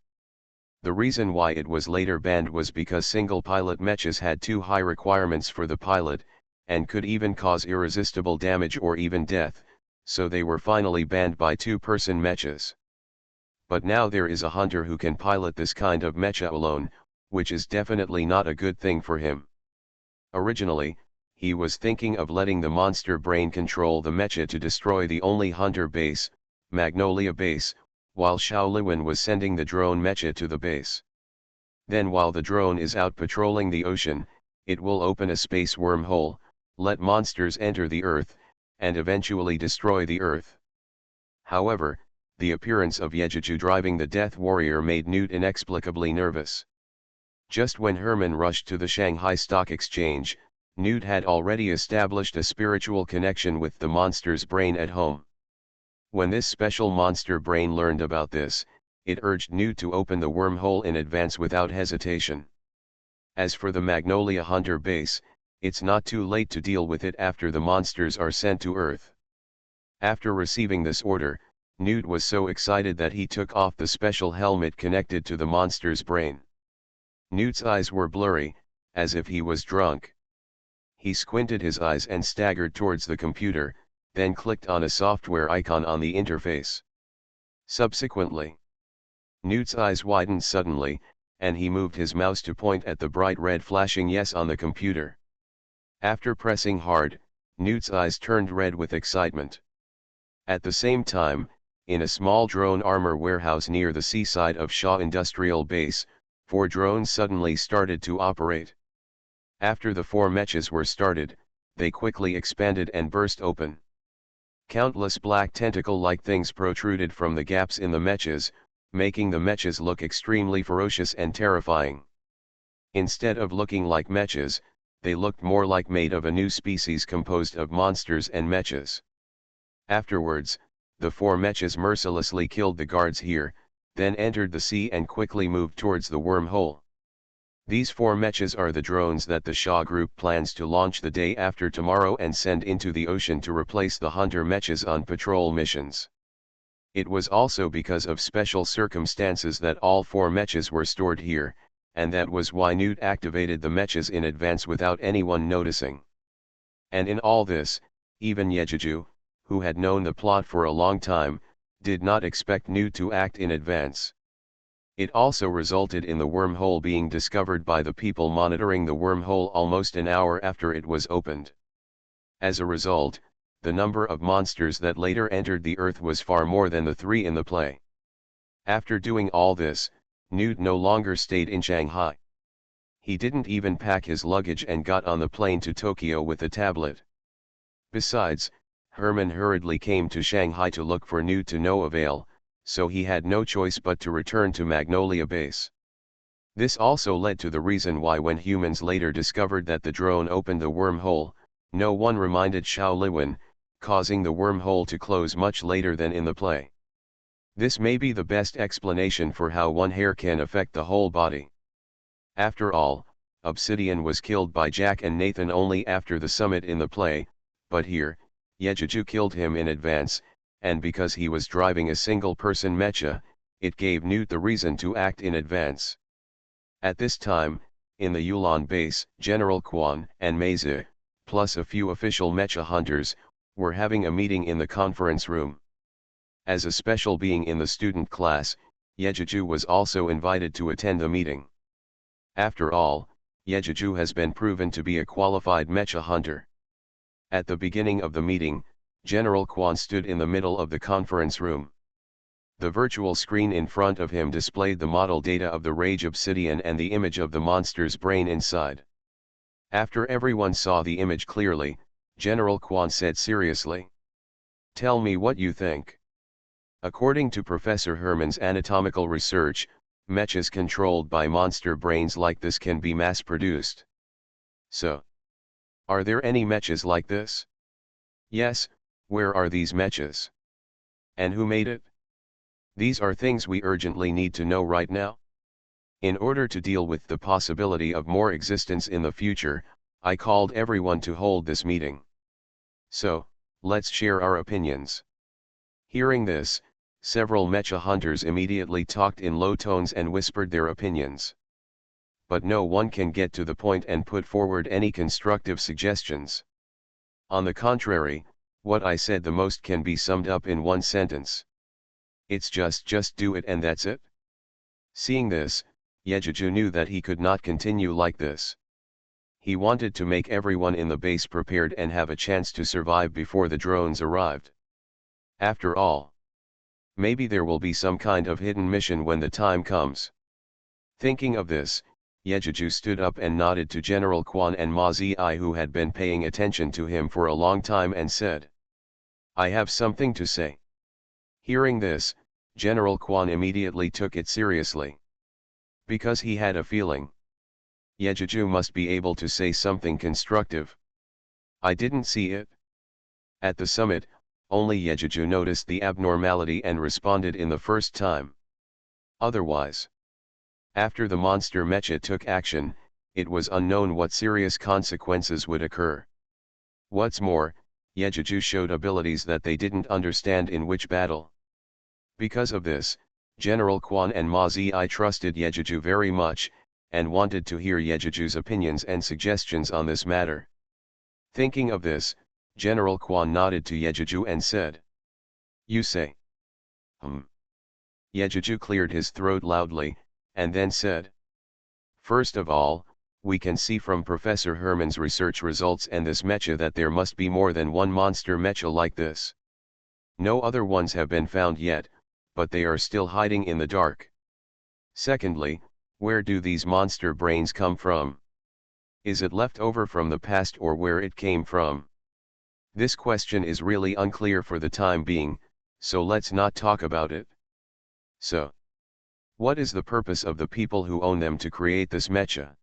The reason why it was later banned was because single-pilot mechas had too high requirements for the pilot, and could even cause irresistible damage or even death, so they were finally banned by 2-person mechas. But now there is a hunter who can pilot this kind of mecha alone, which is definitely not a good thing for him. Originally, he was thinking of letting the monster brain control the mecha to destroy the only hunter base, Magnolia Base, while Xiao Liwen was sending the drone mecha to the base. Then while the drone is out patrolling the ocean, it will open a space wormhole, let monsters enter the Earth, and eventually destroy the Earth. However, the appearance of Yejeju driving the Death Warrior made Newt inexplicably nervous. Just when Herman rushed to the Shanghai Stock Exchange, Newt had already established a spiritual connection with the monster's brain at home. When this special monster brain learned about this, it urged Newt to open the wormhole in advance without hesitation. As for the Magnolia Hunter base, it's not too late to deal with it after the monsters are sent to Earth. After receiving this order, Newt was so excited that he took off the special helmet connected to the monster's brain. Newt's eyes were blurry, as if he was drunk. He squinted his eyes and staggered towards the computer, then clicked on a software icon on the interface. Subsequently, Newt's eyes widened suddenly, and he moved his mouse to point at the bright red flashing yes on the computer. After pressing hard, Newt's eyes turned red with excitement. At the same time, in a small drone armor warehouse near the seaside of Shaw Industrial Base, 4 drones suddenly started to operate. After the 4 mechas were started, they quickly expanded and burst open. Countless black tentacle-like things protruded from the gaps in the mechas, making the mechas look extremely ferocious and terrifying. Instead of looking like mechas, they looked more like made of a new species composed of monsters and mechas. Afterwards, the 4 mechas mercilessly killed the guards here, then entered the sea and quickly moved towards the wormhole. These 4 mechas are the drones that the Shaw Group plans to launch the day after tomorrow and send into the ocean to replace the Hunter mechas on patrol missions. It was also because of special circumstances that all 4 mechas were stored here, and that was why Newt activated the mechas in advance without anyone noticing. And in all this, even Yejeju, who had known the plot for a long time, did not expect Newt to act in advance. It also resulted in the wormhole being discovered by the people monitoring the wormhole almost an hour after it was opened. As a result, the number of monsters that later entered the Earth was far more than the 3 in the play. After doing all this, Newt no longer stayed in Shanghai. He didn't even pack his luggage and got on the plane to Tokyo with a tablet. Besides, Herman hurriedly came to Shanghai to look for Newt to no avail, so he had no choice but to return to Magnolia Base. This also led to the reason why when humans later discovered that the drone opened the wormhole, no one reminded Xiao Liwen, causing the wormhole to close much later than in the play. This may be the best explanation for how one hair can affect the whole body. After all, Obsidian was killed by Jack and Nathan only after the summit in the play, but here, Yejuju killed him in advance, and because he was driving a single-person mecha, it gave Newt the reason to act in advance. At this time, in the Yulon base, General Quan and Meze, plus a few official mecha hunters, were having a meeting in the conference room. As a special being in the student class, Yejuju was also invited to attend the meeting. After all, Yejuju has been proven to be a qualified mecha hunter. At the beginning of the meeting, General Quan stood in the middle of the conference room. The virtual screen in front of him displayed the model data of the Rage Obsidian and the image of the monster's brain inside. After everyone saw the image clearly, General Quan said seriously, "Tell me what you think." According to Professor Herman's anatomical research, mechas controlled by monster brains like this can be mass-produced. So, are there any mechas like this? Yes, where are these mechas? And who made it? These are things we urgently need to know right now. In order to deal with the possibility of more existence in the future, I called everyone to hold this meeting. So, let's share our opinions. Hearing this, several mecha hunters immediately talked in low tones and whispered their opinions. But no one can get to the point and put forward any constructive suggestions. On the contrary, what I said the most can be summed up in one sentence. It's just do it and that's it. Seeing this, Yejuju knew that he could not continue like this. He wanted to make everyone in the base prepared and have a chance to survive before the drones arrived. After all, maybe there will be some kind of hidden mission when the time comes. Thinking of this, Yejuju stood up and nodded to General Quan and Ma Zi, who had been paying attention to him for a long time, and said, "I have something to say." Hearing this, General Quan immediately took it seriously. Because he had a feeling Yejuju must be able to say something constructive. I didn't see it. At the summit, only Yejuju noticed the abnormality and responded in the first time. Otherwise, after the monster mecha took action, it was unknown what serious consequences would occur. What's more, Yejuju showed abilities that they didn't understand in which battle. Because of this, General Quan and Ma Zi trusted Yejuju very much, and wanted to hear Yejuju's opinions and suggestions on this matter. Thinking of this, General Quan nodded to Yejuju and said, "You say?" Yejuju cleared his throat loudly, and then said, "First of all, we can see from Professor Herman's research results and this mecha that there must be more than one monster mecha like this. No other ones have been found yet, but they are still hiding in the dark. Secondly, where do these monster brains come from? Is it left over from the past or where it came from? This question is really unclear for the time being, so let's not talk about it. So, what is the purpose of the people who own them to create this mecha?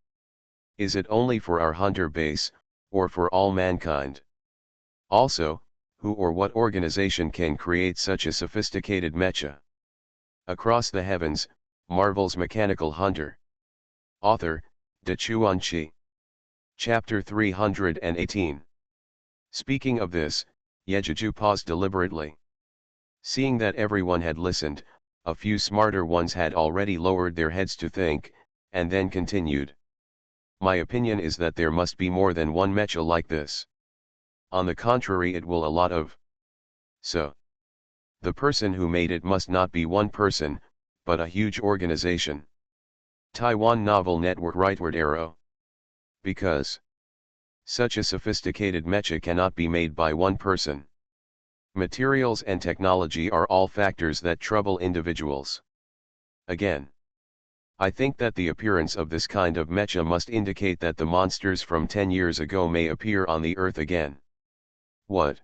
Is it only for our hunter base, or for all mankind? Also, who or what organization can create such a sophisticated mecha? Across the Heavens, Marvel's Mechanical Hunter. Author, De Chuanqi. Chapter 318. Speaking of this, Yejuju paused deliberately. Seeing that everyone had listened, a few smarter ones had already lowered their heads to think, and then continued. My opinion is that there must be more than one mecha like this. On the contrary, it will a lot of. So, the person who made it must not be one person, but a huge organization. Taiwan Novel Network rightward arrow. Because such a sophisticated mecha cannot be made by one person. Materials and technology are all factors that trouble individuals. Again, I think that the appearance of this kind of mecha must indicate that the monsters from 10 years ago may appear on the Earth again. What?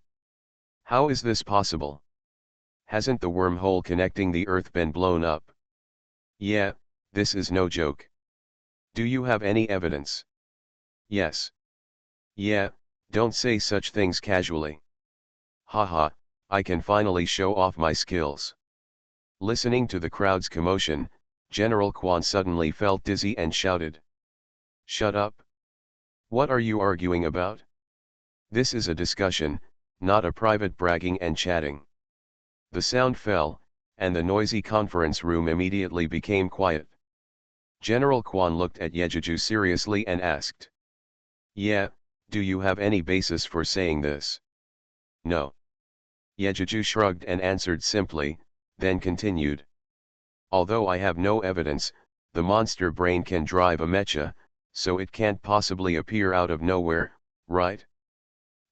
How is this possible? Hasn't the wormhole connecting the Earth been blown up? Yeah, this is no joke. Do you have any evidence? Yes. Yeah, don't say such things casually. Haha, I can finally show off my skills. Listening to the crowd's commotion, General Quan suddenly felt dizzy and shouted. "Shut up! What are you arguing about? This is a discussion, not a private bragging and chatting." The sound fell, and the noisy conference room immediately became quiet. General Quan looked at Yejuju seriously and asked. "Yeah, do you have any basis for saying this?" "No." Yejuju shrugged and answered simply, then continued. "Although I have no evidence, the monster brain can drive a mecha, so it can't possibly appear out of nowhere, right?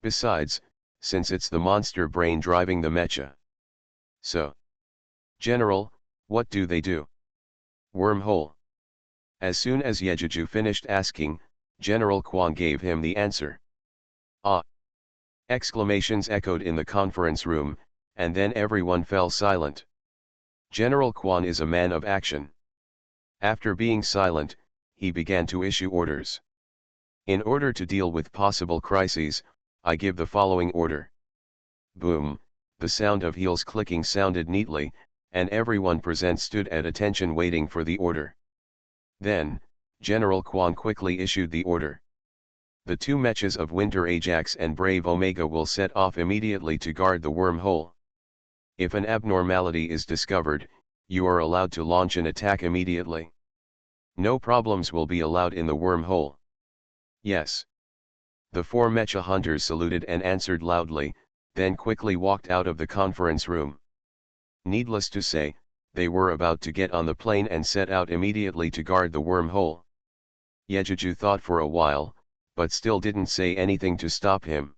Besides, since it's the monster brain driving the mecha. So, General, what do they do?" "Wormhole." As soon as Yejuju finished asking, General Quan gave him the answer. "Ah!" Exclamations echoed in the conference room, and then everyone fell silent. General Quan is a man of action. After being silent, he began to issue orders. "In order to deal with possible crises, I give the following order." Boom, the sound of heels clicking sounded neatly, and everyone present stood at attention waiting for the order. Then, General Quan quickly issued the order. "The two mechas of Winter Ajax and Brave Omega will set off immediately to guard the wormhole. If an abnormality is discovered, you are allowed to launch an attack immediately. No problems will be allowed in the wormhole." "Yes." The four mecha hunters saluted and answered loudly, then quickly walked out of the conference room. Needless to say, they were about to get on the plane and set out immediately to guard the wormhole. Yejuju thought for a while, but still didn't say anything to stop him.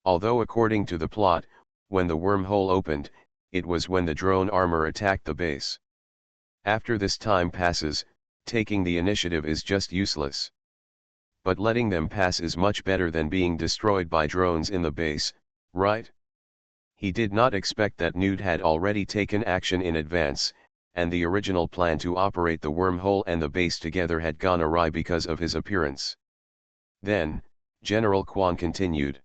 Although according to the plot, when the wormhole opened, it was when the drone armor attacked the base. After this time passes, taking the initiative is just useless. But letting them pass is much better than being destroyed by drones in the base, right? He did not expect that Nude had already taken action in advance, and the original plan to operate the wormhole and the base together had gone awry because of his appearance. Then, General Quan continued.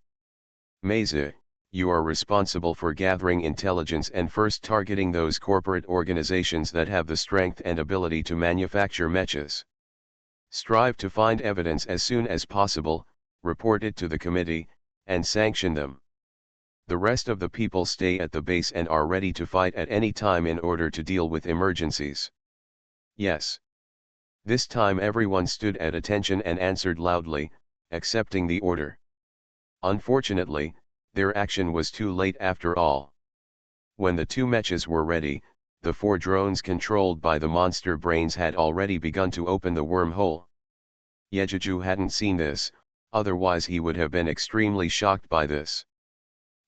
"Meze, you are responsible for gathering intelligence and first targeting those corporate organizations that have the strength and ability to manufacture mechas. Strive to find evidence as soon as possible, report it to the committee, and sanction them. The rest of the people stay at the base and are ready to fight at any time in order to deal with emergencies." "Yes." This time everyone stood at attention and answered loudly, accepting the order. Unfortunately, their action was too late after all. When the two mechas were ready, the four drones controlled by the monster brains had already begun to open the wormhole. Yejuju hadn't seen this, otherwise he would have been extremely shocked by this.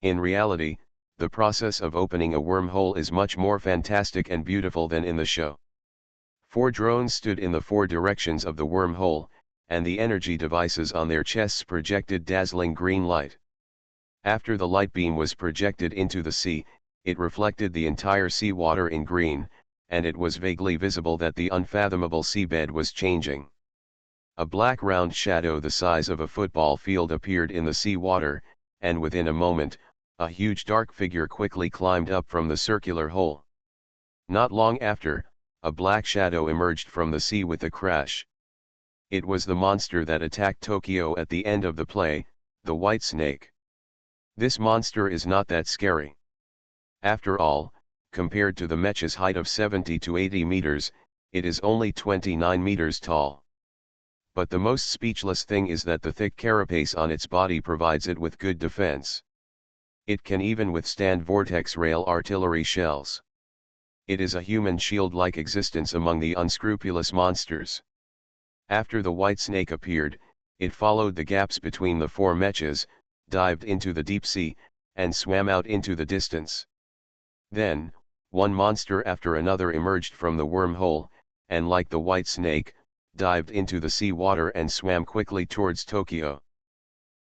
In reality, the process of opening a wormhole is much more fantastic and beautiful than in the show. Four drones stood in the four directions of the wormhole, and the energy devices on their chests projected dazzling green light. After the light beam was projected into the sea, it reflected the entire seawater in green, and it was vaguely visible that the unfathomable seabed was changing. A black round shadow the size of a football field appeared in the seawater, and within a moment, a huge dark figure quickly climbed up from the circular hole. Not long after, a black shadow emerged from the sea with a crash. It was the monster that attacked Tokyo at the end of the play, the White Snake. This monster is not that scary. After all, compared to the mecha's height of 70 to 80 meters, it is only 29 meters tall. But the most speechless thing is that the thick carapace on its body provides it with good defense. It can even withstand vortex rail artillery shells. It is a human shield-like existence among the unscrupulous monsters. After the White Snake appeared, it followed the gaps between the four mechas, dived into the deep sea, and swam out into the distance. Then, one monster after another emerged from the wormhole, and like the White Snake, dived into the sea water and swam quickly towards Tokyo.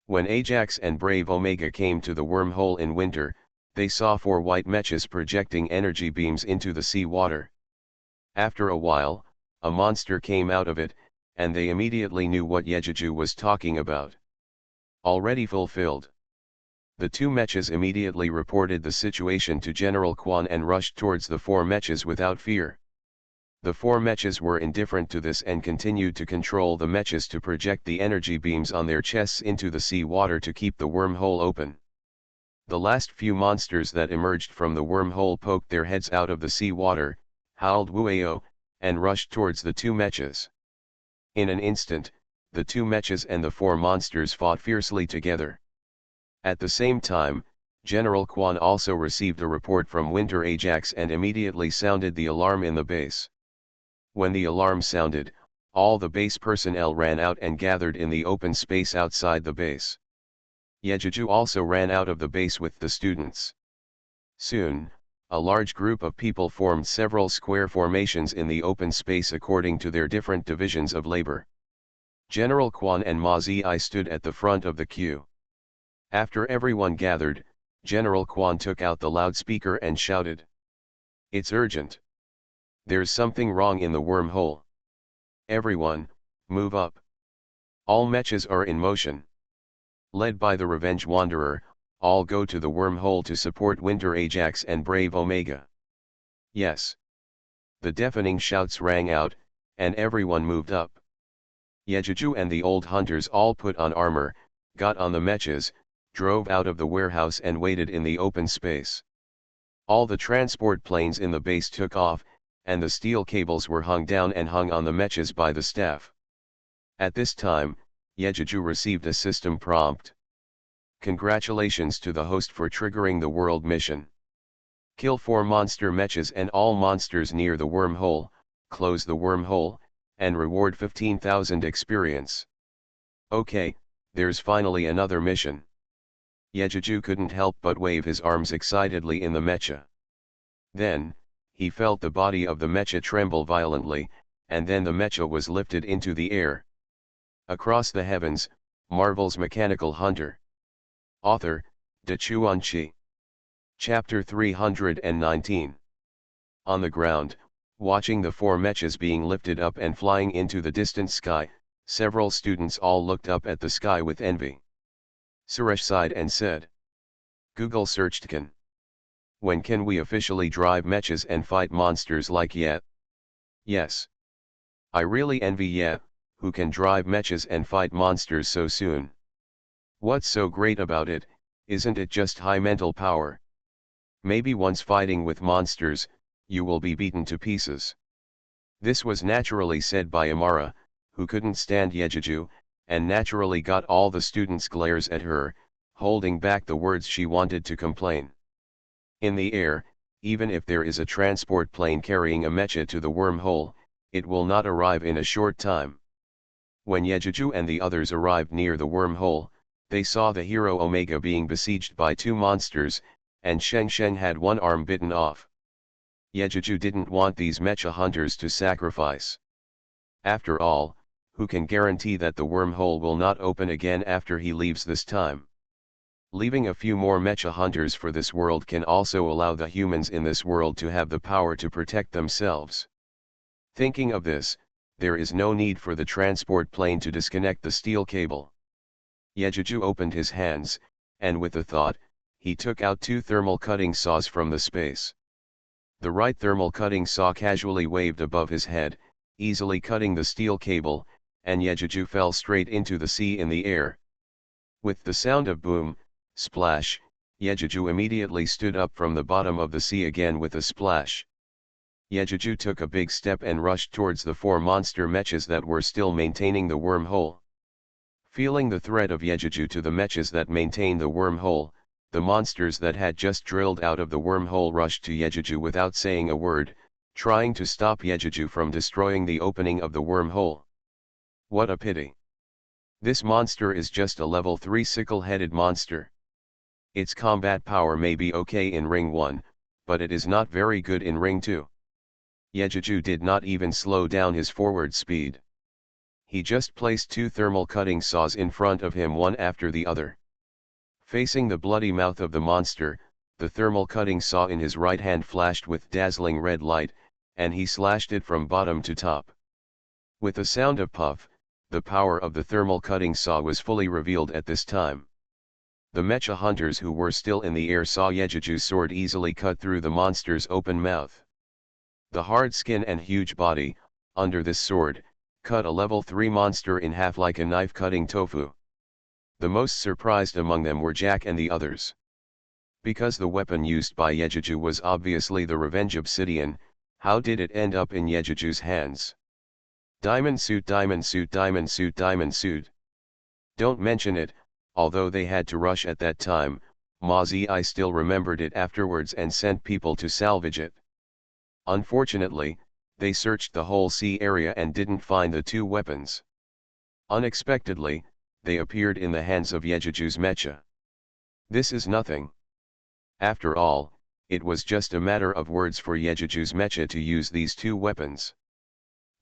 When Ajax and Brave Omega came to the wormhole in winter, they saw four white mechas projecting energy beams into the sea water. After a while, a monster came out of it, and they immediately knew what Yejuju was talking about. Already fulfilled. The two mechas immediately reported the situation to General Quan and rushed towards the four mechas without fear. The four mechas were indifferent to this and continued to control the mechas to project the energy beams on their chests into the sea water to keep the wormhole open. The last few monsters that emerged from the wormhole poked their heads out of the sea water, howled "Wueo," and rushed towards the two mechas. In an instant, the two mechas and the four monsters fought fiercely together. At the same time, General Quan also received a report from Winter Ajax and immediately sounded the alarm in the base. When the alarm sounded, all the base personnel ran out and gathered in the open space outside the base. Yejuju also ran out of the base with the students. Soon, a large group of people formed several square formations in the open space according to their different divisions of labor. General Quan and Ma Zi stood at the front of the queue. After everyone gathered, General Quan took out the loudspeaker and shouted, "It's urgent. There's something wrong in the wormhole. Everyone, move up. All mechas are in motion. Led by the Revenge Wanderer, all go to the wormhole to support Winter Ajax and Brave Omega." Yes. The deafening shouts rang out, and everyone moved up. Yejuju and the old hunters all put on armor, got on the mechas, drove out of the warehouse and waited in the open space. All the transport planes in the base took off, and the steel cables were hung down and hung on the mechas by the staff. At this time, Yejuju received a system prompt. "Congratulations to the host for triggering the world mission. Kill 4 monster mechas and all monsters near the wormhole, close the wormhole, and reward 15,000 experience." Okay, there's finally another mission. Yejuju couldn't help but wave his arms excitedly in the mecha. Then, he felt the body of the mecha tremble violently, and then the mecha was lifted into the air. Across the heavens, Marvel's Mechanical Hunter. Author, De Chuanchi. Chapter 319. On the ground, watching the 4 mechas being lifted up and flying into the distant sky, several students all looked up at the sky with envy. Suresh sighed and said, "Google searched can. When can we officially drive mechas and fight monsters like Ye?" Yes. I really envy Ye, who can drive mechas and fight monsters so soon. What's so great about it, isn't it just high mental power? Maybe once fighting with monsters, you will be beaten to pieces. This was naturally said by Amara, who couldn't stand Yejuju, and naturally got all the students' glares at her, holding back the words she wanted to complain. In the air, even if there is a transport plane carrying a mecha to the wormhole, it will not arrive in a short time. When Yejuju and the others arrived near the wormhole, they saw the hero Omega being besieged by 2 monsters, and Sheng Sheng had one arm bitten off. Yejuju didn't want these mecha hunters to sacrifice. After all, who can guarantee that the wormhole will not open again after he leaves this time? Leaving a few more mecha hunters for this world can also allow the humans in this world to have the power to protect themselves. Thinking of this, there is no need for the transport plane to disconnect the steel cable. Yejuju opened his hands, and with a thought, he took out 2 thermal cutting saws from the space. The right thermal cutting saw casually waved above his head, easily cutting the steel cable, and Yejuju fell straight into the sea in the air. With the sound of boom, splash, Yejuju immediately stood up from the bottom of the sea again with a splash. Yejuju took a big step and rushed towards the 4 monster mechas that were still maintaining the wormhole. Feeling the threat of Yejuju to the mechas that maintain the wormhole, the monsters that had just drilled out of the wormhole rushed to Yejuju without saying a word, trying to stop Yejuju from destroying the opening of the wormhole. What a pity. This monster is just a level 3 sickle-headed monster. Its combat power may be okay in Ring 1, but it is not very good in Ring 2. Yejuju did not even slow down his forward speed. He just placed 2 thermal cutting saws in front of him one after the other. Facing the bloody mouth of the monster, the thermal cutting saw in his right hand flashed with dazzling red light, and he slashed it from bottom to top. With a sound of puff, the power of the thermal cutting saw was fully revealed at this time. The mecha hunters who were still in the air saw Yejuju's sword easily cut through the monster's open mouth. The hard skin and huge body, under this sword, cut a level 3 monster in half like a knife cutting tofu. The most surprised among them were Jack and the others. Because the weapon used by Yejuju was obviously the Revenge Obsidian, how did it end up in Yejuju's hands? Diamond suit, diamond suit, diamond suit, diamond suit. Don't mention it, although they had to rush at that time. I still remembered it afterwards and sent people to salvage it. Unfortunately, they searched the whole sea area and didn't find the two weapons. Unexpectedly, they appeared in the hands of Yejuju's mecha. This is nothing. After all, it was just a matter of words for Yejuju's mecha to use these two weapons.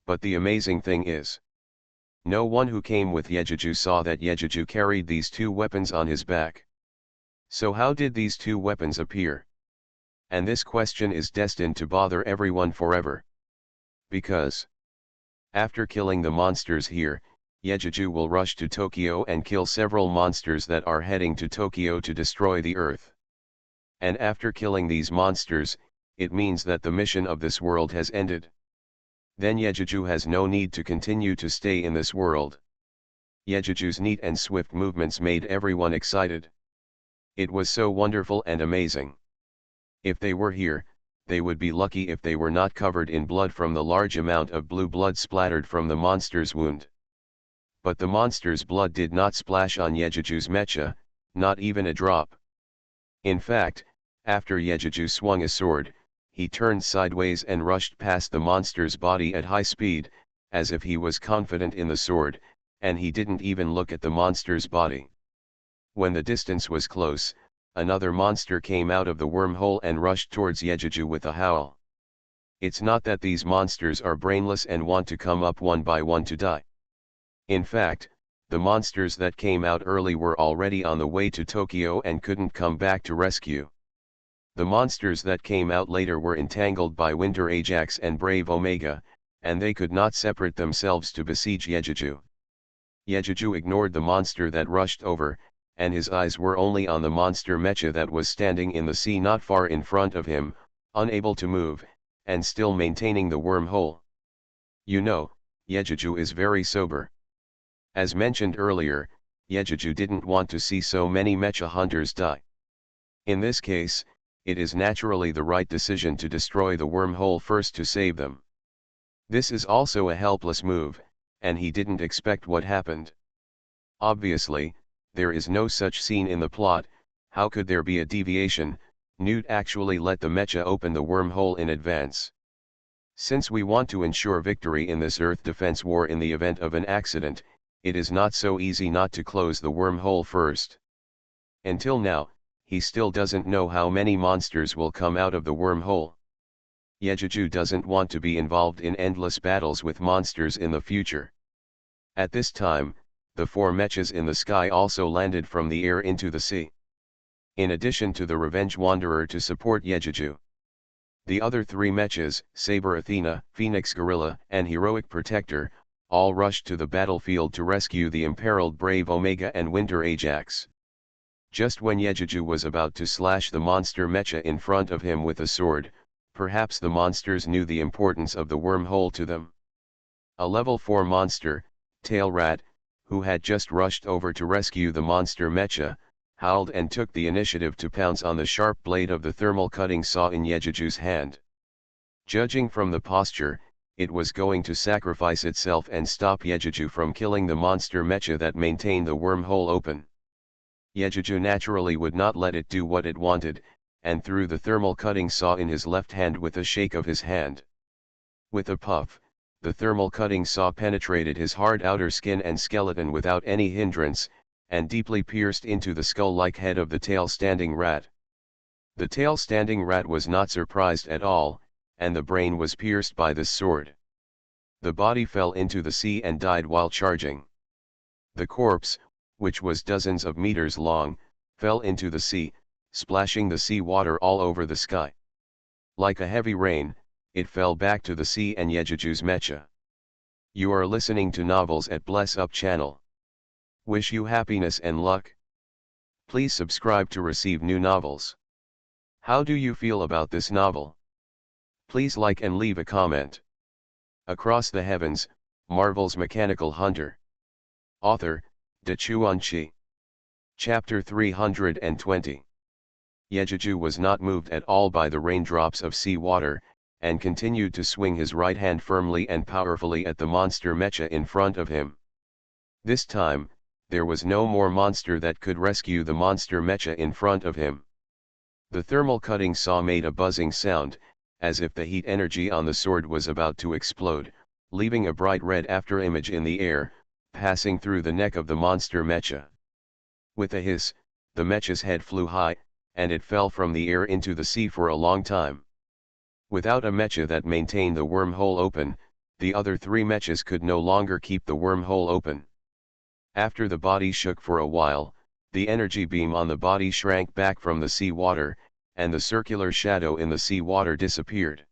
But the amazing thing is, no one who came with Yejuju saw that Yejuju carried these two weapons on his back. So how did these two weapons appear? And this question is destined to bother everyone forever. Because after killing the monsters here, Yejuju will rush to Tokyo and kill several monsters that are heading to Tokyo to destroy the Earth. And after killing these monsters, it means that the mission of this world has ended. Then Yejuju has no need to continue to stay in this world. Yejuju's neat and swift movements made everyone excited. It was so wonderful and amazing. If they were here, they would be lucky if they were not covered in blood from the large amount of blue blood splattered from the monster's wound. But the monster's blood did not splash on Yejuju's mecha, not even a drop. In fact, after Yejuju swung a sword, he turned sideways and rushed past the monster's body at high speed, as if he was confident in the sword, and he didn't even look at the monster's body. When the distance was close, another monster came out of the wormhole and rushed towards Yejuju with a howl. It's not that these monsters are brainless and want to come up one by one to die. In fact, the monsters that came out early were already on the way to Tokyo and couldn't come back to rescue. The monsters that came out later were entangled by Winter Ajax and Brave Omega, and they could not separate themselves to besiege Yejuju. Yejuju ignored the monster that rushed over, and his eyes were only on the monster mecha that was standing in the sea not far in front of him, unable to move, and still maintaining the wormhole. You know, Yejuju is very sober. As mentioned earlier, Yejuju didn't want to see so many mecha hunters die. In this case, it is naturally the right decision to destroy the wormhole first to save them. This is also a helpless move, and he didn't expect what happened. Obviously, there is no such scene in the plot. How could there be a deviation? Newt actually let the mecha open the wormhole in advance. Since we want to ensure victory in this Earth defense war in the event of an accident, it is not so easy not to close the wormhole first. Until now, he still doesn't know how many monsters will come out of the wormhole. Yejuju doesn't want to be involved in endless battles with monsters in the future. At this time, the 4 mechas in the sky also landed from the air into the sea. In addition to the Revenge Wanderer to support Yejuju. The other 3 mechas, Saber Athena, Phoenix Gorilla, and Heroic Protector, all rushed to the battlefield to rescue the imperiled Brave Omega and Winter Ajax. Just when Yejuju was about to slash the monster mecha in front of him with a sword, perhaps the monsters knew the importance of the wormhole to them. A level 4 monster, Tail Rat, who had just rushed over to rescue the monster mecha, howled and took the initiative to pounce on the sharp blade of the thermal cutting saw in Yejuju's hand. Judging from the posture, it was going to sacrifice itself and stop Yejuju from killing the monster mecha that maintained the wormhole open. Yejuju naturally would not let it do what it wanted, and threw the thermal cutting saw in his left hand with a shake of his hand. With a puff, the thermal cutting saw penetrated his hard outer skin and skeleton without any hindrance, and deeply pierced into the skull-like head of the tail-standing rat. The tail-standing rat was not surprised at all, and the brain was pierced by this sword. The body fell into the sea and died while charging. The corpse, which was dozens of meters long, fell into the sea, splashing the sea water all over the sky. Like a heavy rain, it fell back to the sea and Yejuju's mecha. You are listening to Novels at Bless Up channel. Wish you happiness and luck. Please subscribe to receive new novels. How do you feel about this novel? Please like and leave a comment. Across the Heavens, Marvel's Mechanical Hunter. Author, De Chuan-Chi. Chapter 320. Yejuju was not moved at all by the raindrops of sea water, and continued to swing his right hand firmly and powerfully at the monster mecha in front of him. This time, there was no more monster that could rescue the monster mecha in front of him. The thermal cutting saw made a buzzing sound, as if the heat energy on the sword was about to explode, leaving a bright red afterimage in the air, passing through the neck of the monster mecha. With a hiss, the mecha's head flew high, and it fell from the air into the sea for a long time. Without a mecha that maintained the wormhole open, the other three mechas could no longer keep the wormhole open. After the body shook for a while, the energy beam on the body shrank back from the sea water, and the circular shadow in the sea water disappeared.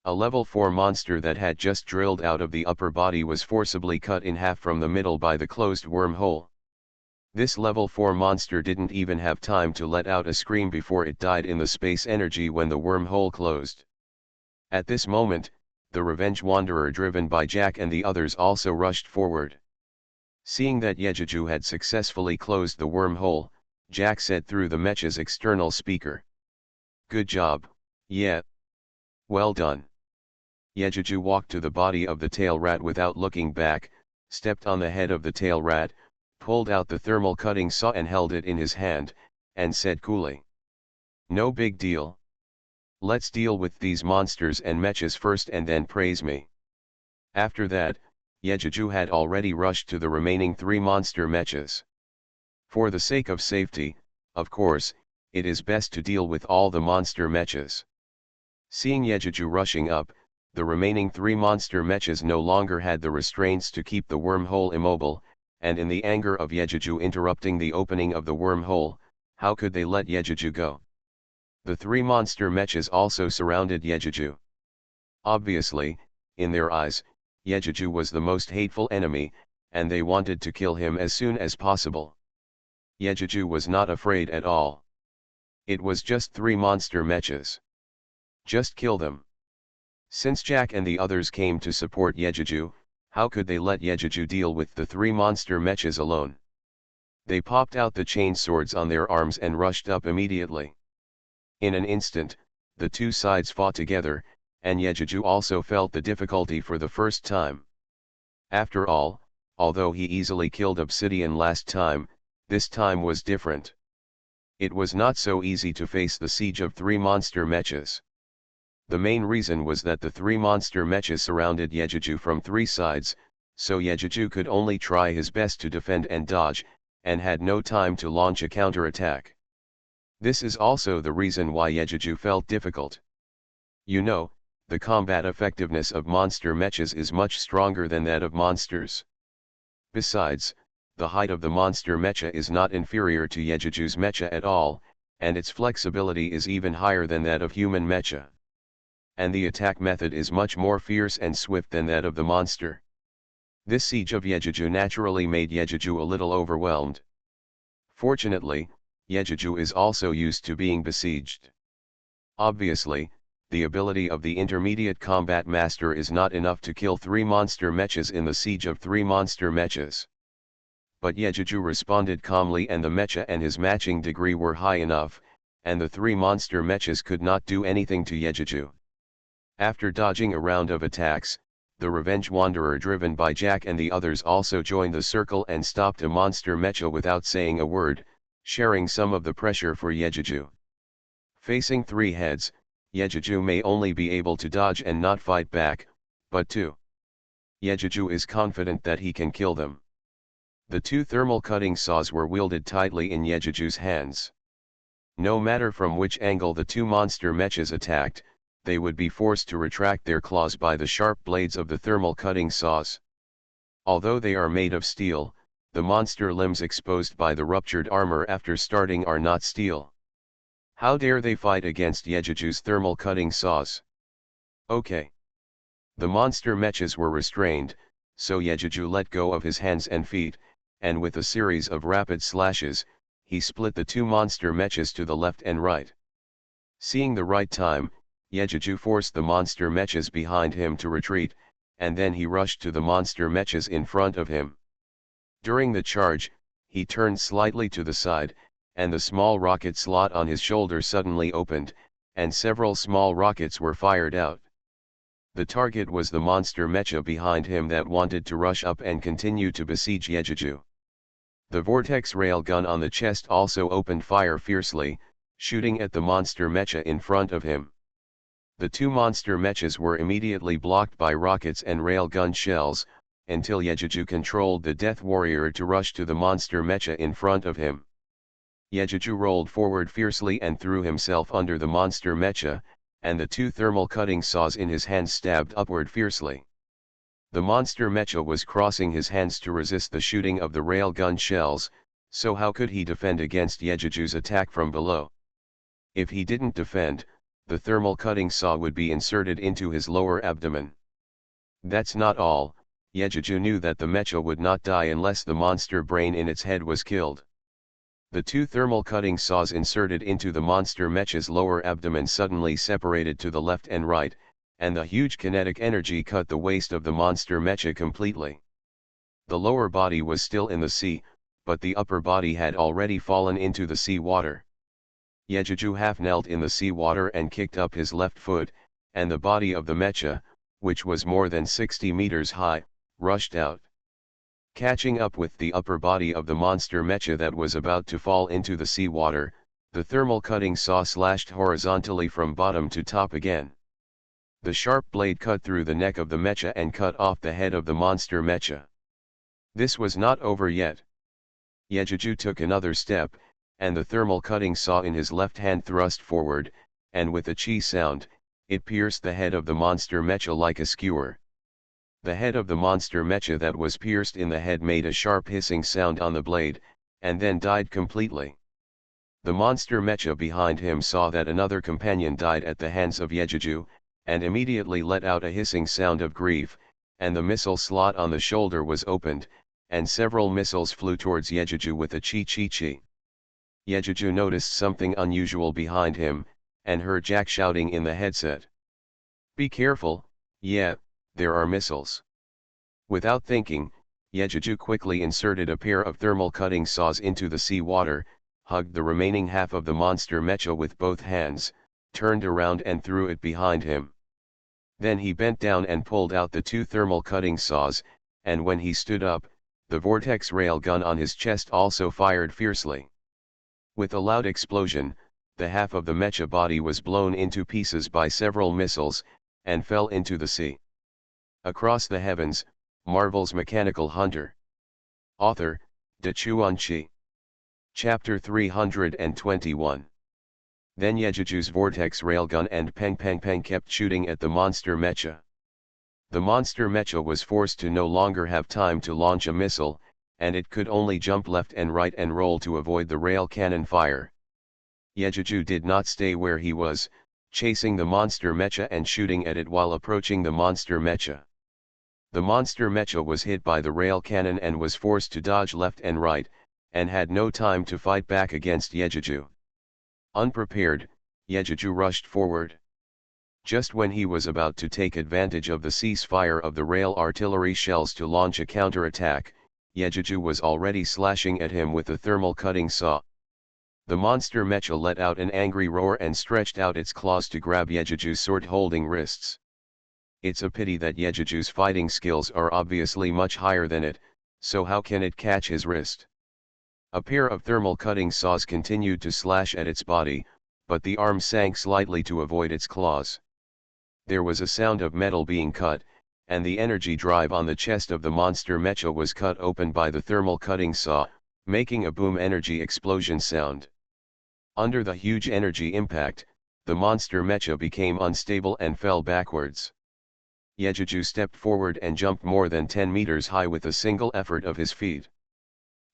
A level 4 monster that had just drilled out of the upper body was forcibly cut in half from the middle by the closed wormhole. This level 4 monster didn't even have time to let out a scream before it died in the space energy when the wormhole closed. At this moment, the Revenge Wanderer driven by Jack and the others also rushed forward. Seeing that Yejuju had successfully closed the wormhole, Jack said through the mecha's external speaker. "Good job, yeah. Well done." Yejuju walked to the body of the tail rat without looking back, stepped on the head of the tail rat, pulled out the thermal cutting saw and held it in his hand, and said coolly. "No big deal. Let's deal with these monsters and mechas first and then praise me." After that, Yejuju had already rushed to the remaining 3 monster mechas. For the sake of safety, of course, it is best to deal with all the monster mechas. Seeing Yejuju rushing up, the remaining 3 monster mechas no longer had the restraints to keep the wormhole immobile, and in the anger of Yejuju interrupting the opening of the wormhole, how could they let Yejuju go? The 3 monster mechas also surrounded Yejuju. Obviously, in their eyes, Yejuju was the most hateful enemy, and they wanted to kill him as soon as possible. Yejuju was not afraid at all. It was just 3 monster mechas. Just kill them. Since Jack and the others came to support Yejuju, how could they let Yejuju deal with the 3 monster mechas alone? They popped out the chain swords on their arms and rushed up immediately. In an instant, the 2 sides fought together, and Yejuju also felt the difficulty for the first time. After all, although he easily killed Obsidian last time, this time was different. It was not so easy to face the siege of 3 monster mechas. The main reason was that the 3 monster mechas surrounded Yejuju from 3 sides, so Yejuju could only try his best to defend and dodge, and had no time to launch a counterattack. This is also the reason why Yejuju felt difficult. You know, the combat effectiveness of monster mechas is much stronger than that of monsters. Besides, the height of the monster mecha is not inferior to Yejuju's mecha at all, and its flexibility is even higher than that of human mecha. And the attack method is much more fierce and swift than that of the monster. This siege of Yejuju naturally made Yejuju a little overwhelmed. Fortunately, Yejuju is also used to being besieged. Obviously, the ability of the intermediate combat master is not enough to kill 3 monster mechas in the siege of 3 monster mechas. But Yejuju responded calmly, and the mecha and his matching degree were high enough, and the 3 monster mechas could not do anything to Yejuju. After dodging a round of attacks, the Revenge Wanderer driven by Jack and the others also joined the circle and stopped a monster mecha without saying a word, sharing some of the pressure for Yejuju. Facing 3 heads, Yejuju may only be able to dodge and not fight back, but 2. Yejuju is confident that he can kill them. The 2 thermal cutting saws were wielded tightly in Yejuju's hands. No matter from which angle the 2 monster mechas attacked, they would be forced to retract their claws by the sharp blades of the thermal cutting saws. Although they are made of steel, the monster limbs exposed by the ruptured armor after starting are not steel. How dare they fight against Yejuju's thermal cutting saws? Okay. The monster mechas were restrained, so Yejuju let go of his hands and feet, and with a series of rapid slashes, he split the two monster mechas to the left and right. Seeing the right time, Yejuju forced the monster mechas behind him to retreat, and then he rushed to the monster mechas in front of him. During the charge, he turned slightly to the side, and the small rocket slot on his shoulder suddenly opened, and several small rockets were fired out. The target was the monster mecha behind him that wanted to rush up and continue to besiege Yejuju. The vortex railgun on the chest also opened fire fiercely, shooting at the monster mecha in front of him. The two monster mechas were immediately blocked by rockets and railgun shells, until Yejuju controlled the Death Warrior to rush to the monster mecha in front of him. Yejuju rolled forward fiercely and threw himself under the monster mecha, and the two thermal cutting saws in his hands stabbed upward fiercely. The monster mecha was crossing his hands to resist the shooting of the railgun shells, so how could he defend against Yejuju's attack from below? If he didn't defend, the thermal cutting saw would be inserted into his lower abdomen. That's not all, Yejuju knew that the mecha would not die unless the monster brain in its head was killed. The two thermal cutting saws inserted into the monster mecha's lower abdomen suddenly separated to the left and right, and the huge kinetic energy cut the waist of the monster mecha completely. The lower body was still in the sea, but the upper body had already fallen into the sea water. Yejuju half knelt in the sea water and kicked up his left foot, and the body of the mecha, which was more than 60 meters high, rushed out. Catching up with the upper body of the monster mecha that was about to fall into the sea water, the thermal cutting saw slashed horizontally from bottom to top again. The sharp blade cut through the neck of the mecha and cut off the head of the monster mecha. This was not over yet. Yejuju took another step, and the thermal cutting saw in his left hand thrust forward, and with a chi sound, it pierced the head of the monster mecha like a skewer. The head of the monster mecha that was pierced in the head made a sharp hissing sound on the blade, and then died completely. The monster mecha behind him saw that another companion died at the hands of Yejuju, and immediately let out a hissing sound of grief, and the missile slot on the shoulder was opened, and several missiles flew towards Yejuju with a chi. Yejuju noticed something unusual behind him, and heard Jack shouting in the headset. "Be careful, yeah, there are missiles." Without thinking, Yejuju quickly inserted a pair of thermal cutting saws into the sea water, hugged the remaining half of the monster mecha with both hands, turned around and threw it behind him. Then he bent down and pulled out the two thermal cutting saws, and when he stood up, the vortex rail gun on his chest also fired fiercely. With a loud explosion, the half of the mecha body was blown into pieces by several missiles, and fell into the sea. Across the Heavens, Marvel's Mechanical Hunter. Author, De Chuan-Chi. Chapter 321. Then Yejuju's vortex railgun and peng kept shooting at the monster mecha. The monster mecha was forced to no longer have time to launch a missile, and it could only jump left and right and roll to avoid the rail cannon fire. Yejuju did not stay where he was, chasing the monster mecha and shooting at it while approaching the monster mecha. The monster mecha was hit by the rail cannon and was forced to dodge left and right, and had no time to fight back against Yejuju. Unprepared, Yejuju rushed forward. Just when he was about to take advantage of the ceasefire of the rail artillery shells to launch a counterattack, Yejuju was already slashing at him with a thermal cutting saw. The monster mecha let out an angry roar and stretched out its claws to grab Yejuju's sword-holding wrists. It's a pity that Yejuju's fighting skills are obviously much higher than it, so how can it catch his wrist? A pair of thermal cutting saws continued to slash at its body, but the arm sank slightly to avoid its claws. There was a sound of metal being cut, and the energy drive on the chest of the monster mecha was cut open by the thermal cutting saw, making a boom energy explosion sound. Under the huge energy impact, the monster mecha became unstable and fell backwards. Yejuju stepped forward and jumped more than 10 meters high with a single effort of his feet.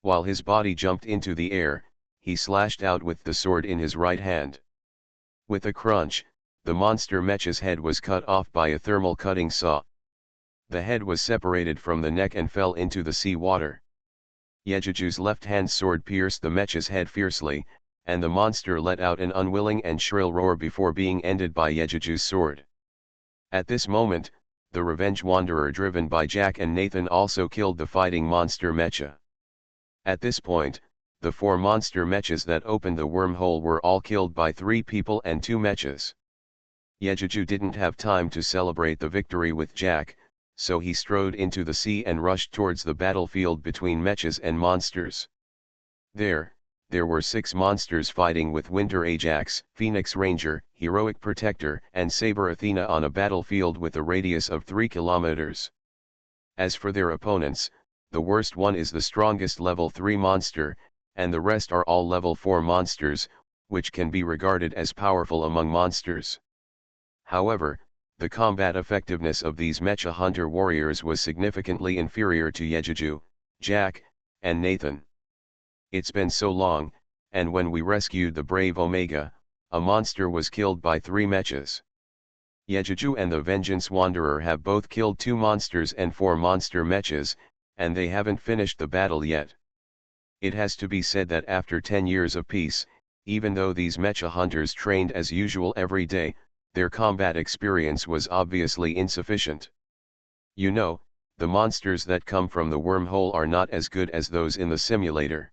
While his body jumped into the air, he slashed out with the sword in his right hand. With a crunch, the monster mecha's head was cut off by a thermal cutting saw. The head was separated from the neck and fell into the sea water. Yejuju's left-hand sword pierced the mecha's head fiercely, and the monster let out an unwilling and shrill roar before being ended by Yejuju's sword. At this moment, the Revenge Wanderer driven by Jack and Nathan also killed the fighting monster mecha. At this point, the 4 monster mechas that opened the wormhole were all killed by 3 people and 2 mechas. Yejuju didn't have time to celebrate the victory with Jack, so he strode into the sea and rushed towards the battlefield between mechas and monsters. There were 6 monsters fighting with Winter Ajax, Phoenix Ranger, Heroic Protector, and Saber Athena on a battlefield with a radius of 3 kilometers. As for their opponents, the worst one is the strongest level 3 monster, and the rest are all level 4 monsters, which can be regarded as powerful among monsters. However, the combat effectiveness of these mecha hunter warriors was significantly inferior to Yejuju, Jack, and Nathan. It's been so long, and when we rescued the brave Omega, a monster was killed by 3 mechas. Yejuju and the Vengeance Wanderer have both killed 2 monsters and 4 monster mechas, and they haven't finished the battle yet. It has to be said that after 10 years of peace, even though these mecha hunters trained as usual every day, their combat experience was obviously insufficient. You know, the monsters that come from the wormhole are not as good as those in the simulator.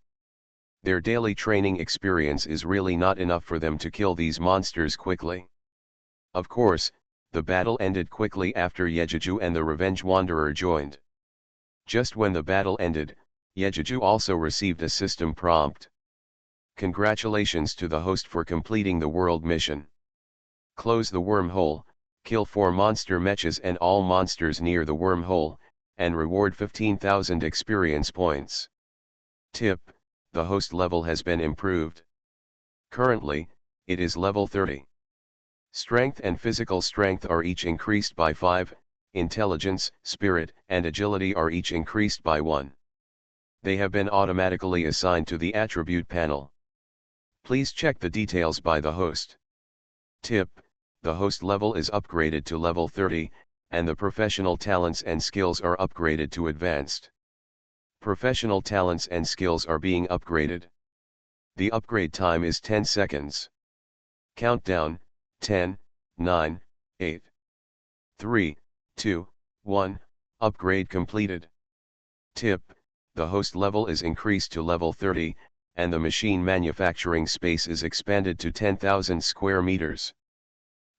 Their daily training experience is really not enough for them to kill these monsters quickly. Of course, the battle ended quickly after Yejuju and the Revenge Wanderer joined. Just when the battle ended, Yejuju also received a system prompt. Congratulations to the host for completing the world mission. Close the wormhole, kill 4 monster mechas and all monsters near the wormhole, and reward 15,000 experience points. Tip: the host level has been improved. Currently, it is level 30. Strength and physical strength are each increased by 5, intelligence, spirit, and agility are each increased by 1. They have been automatically assigned to the attribute panel. Please check the details by the host. Tip: the host level is upgraded to level 30, and the professional talents and skills are upgraded to advanced. Professional talents and skills are being upgraded. The upgrade time is 10 seconds. Countdown: 10, 9, 8, 3, 2, 1, upgrade completed. Tip: the host level is increased to level 30, and the machine manufacturing space is expanded to 10,000 square meters.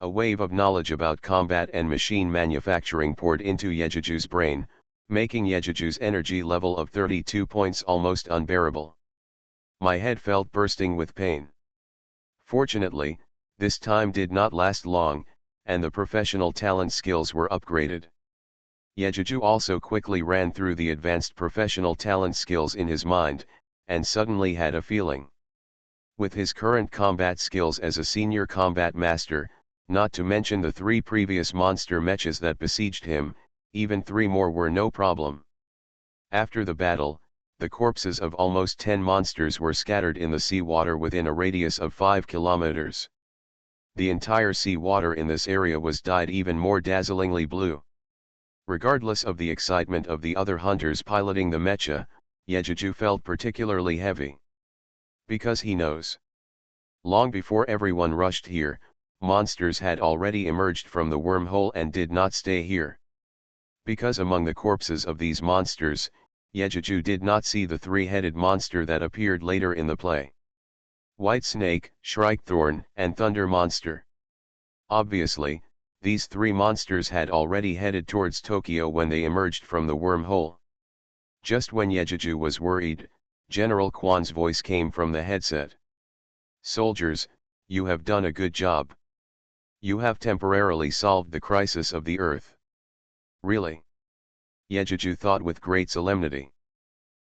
A wave of knowledge about combat and machine manufacturing poured into Yejuju's brain, making Yejuju's energy level of 32 points almost unbearable. My head felt bursting with pain. Fortunately, this time did not last long, and the professional talent skills were upgraded. Yejuju also quickly ran through the advanced professional talent skills in his mind, and suddenly had a feeling. With his current combat skills as a senior combat master, not to mention the 3 previous monster mechas that besieged him, even 3 more were no problem. After the battle, the corpses of almost 10 monsters were scattered in the seawater within a radius of 5 kilometers. The entire seawater in this area was dyed even more dazzlingly blue. Regardless of the excitement of the other hunters piloting the mecha, Yejuju felt particularly heavy. Because he knows. Long before everyone rushed here, monsters had already emerged from the wormhole and did not stay here. Because among the corpses of these monsters, Yejuju did not see the 3-headed monster that appeared later in the play. White Snake, Shrikethorn, and Thunder Monster. Obviously, these 3 monsters had already headed towards Tokyo when they emerged from the wormhole. Just when Yejuju was worried, General Kwan's voice came from the headset. "Soldiers, you have done a good job. You have temporarily solved the crisis of the Earth." Really? Yejuju thought with great solemnity.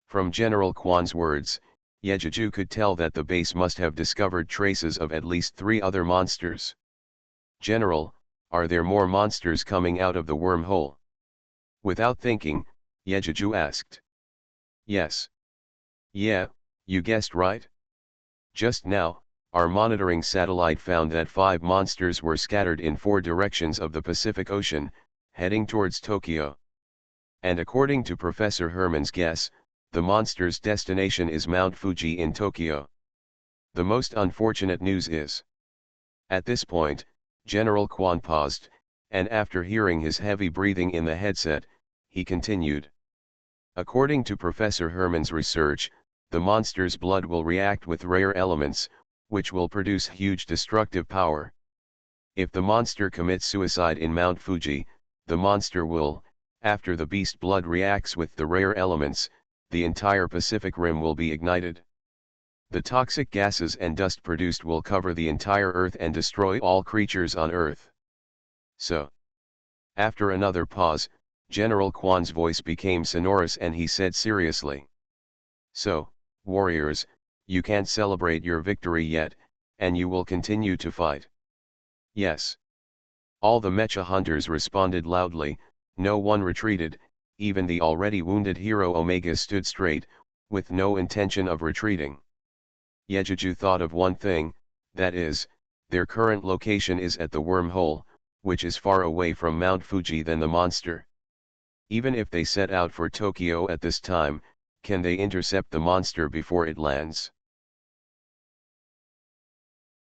From General Kwan's words, Yejuju could tell that the base must have discovered traces of at least 3 other monsters. "General, are there more monsters coming out of the wormhole?" Without thinking, Yejuju asked. "Yes. Yeah, you guessed right. Just now, our monitoring satellite found that 5 monsters were scattered in 4 directions of the Pacific Ocean, heading towards Tokyo. And according to Professor Herman's guess, the monster's destination is Mount Fuji in Tokyo. The most unfortunate news is. At this point, General Quan paused, and after hearing his heavy breathing in the headset, he continued. According to Professor Herman's research, the monster's blood will react with rare elements, which will produce huge destructive power. If the monster commits suicide in Mount Fuji, the monster will, after the beast blood reacts with the rare elements, the entire Pacific Rim will be ignited. The toxic gases and dust produced will cover the entire Earth and destroy all creatures on Earth. So, after another pause, General Quan's voice became sonorous and he said seriously. So, warriors, you can't celebrate your victory yet, and you will continue to fight. Yes. All the mecha hunters responded loudly, no one retreated, even the already wounded hero Omega stood straight, with no intention of retreating. Yejuju thought of one thing, that is, their current location is at the wormhole, which is far away from Mount Fuji than the monster. Even if they set out for Tokyo at this time, can they intercept the monster before it lands?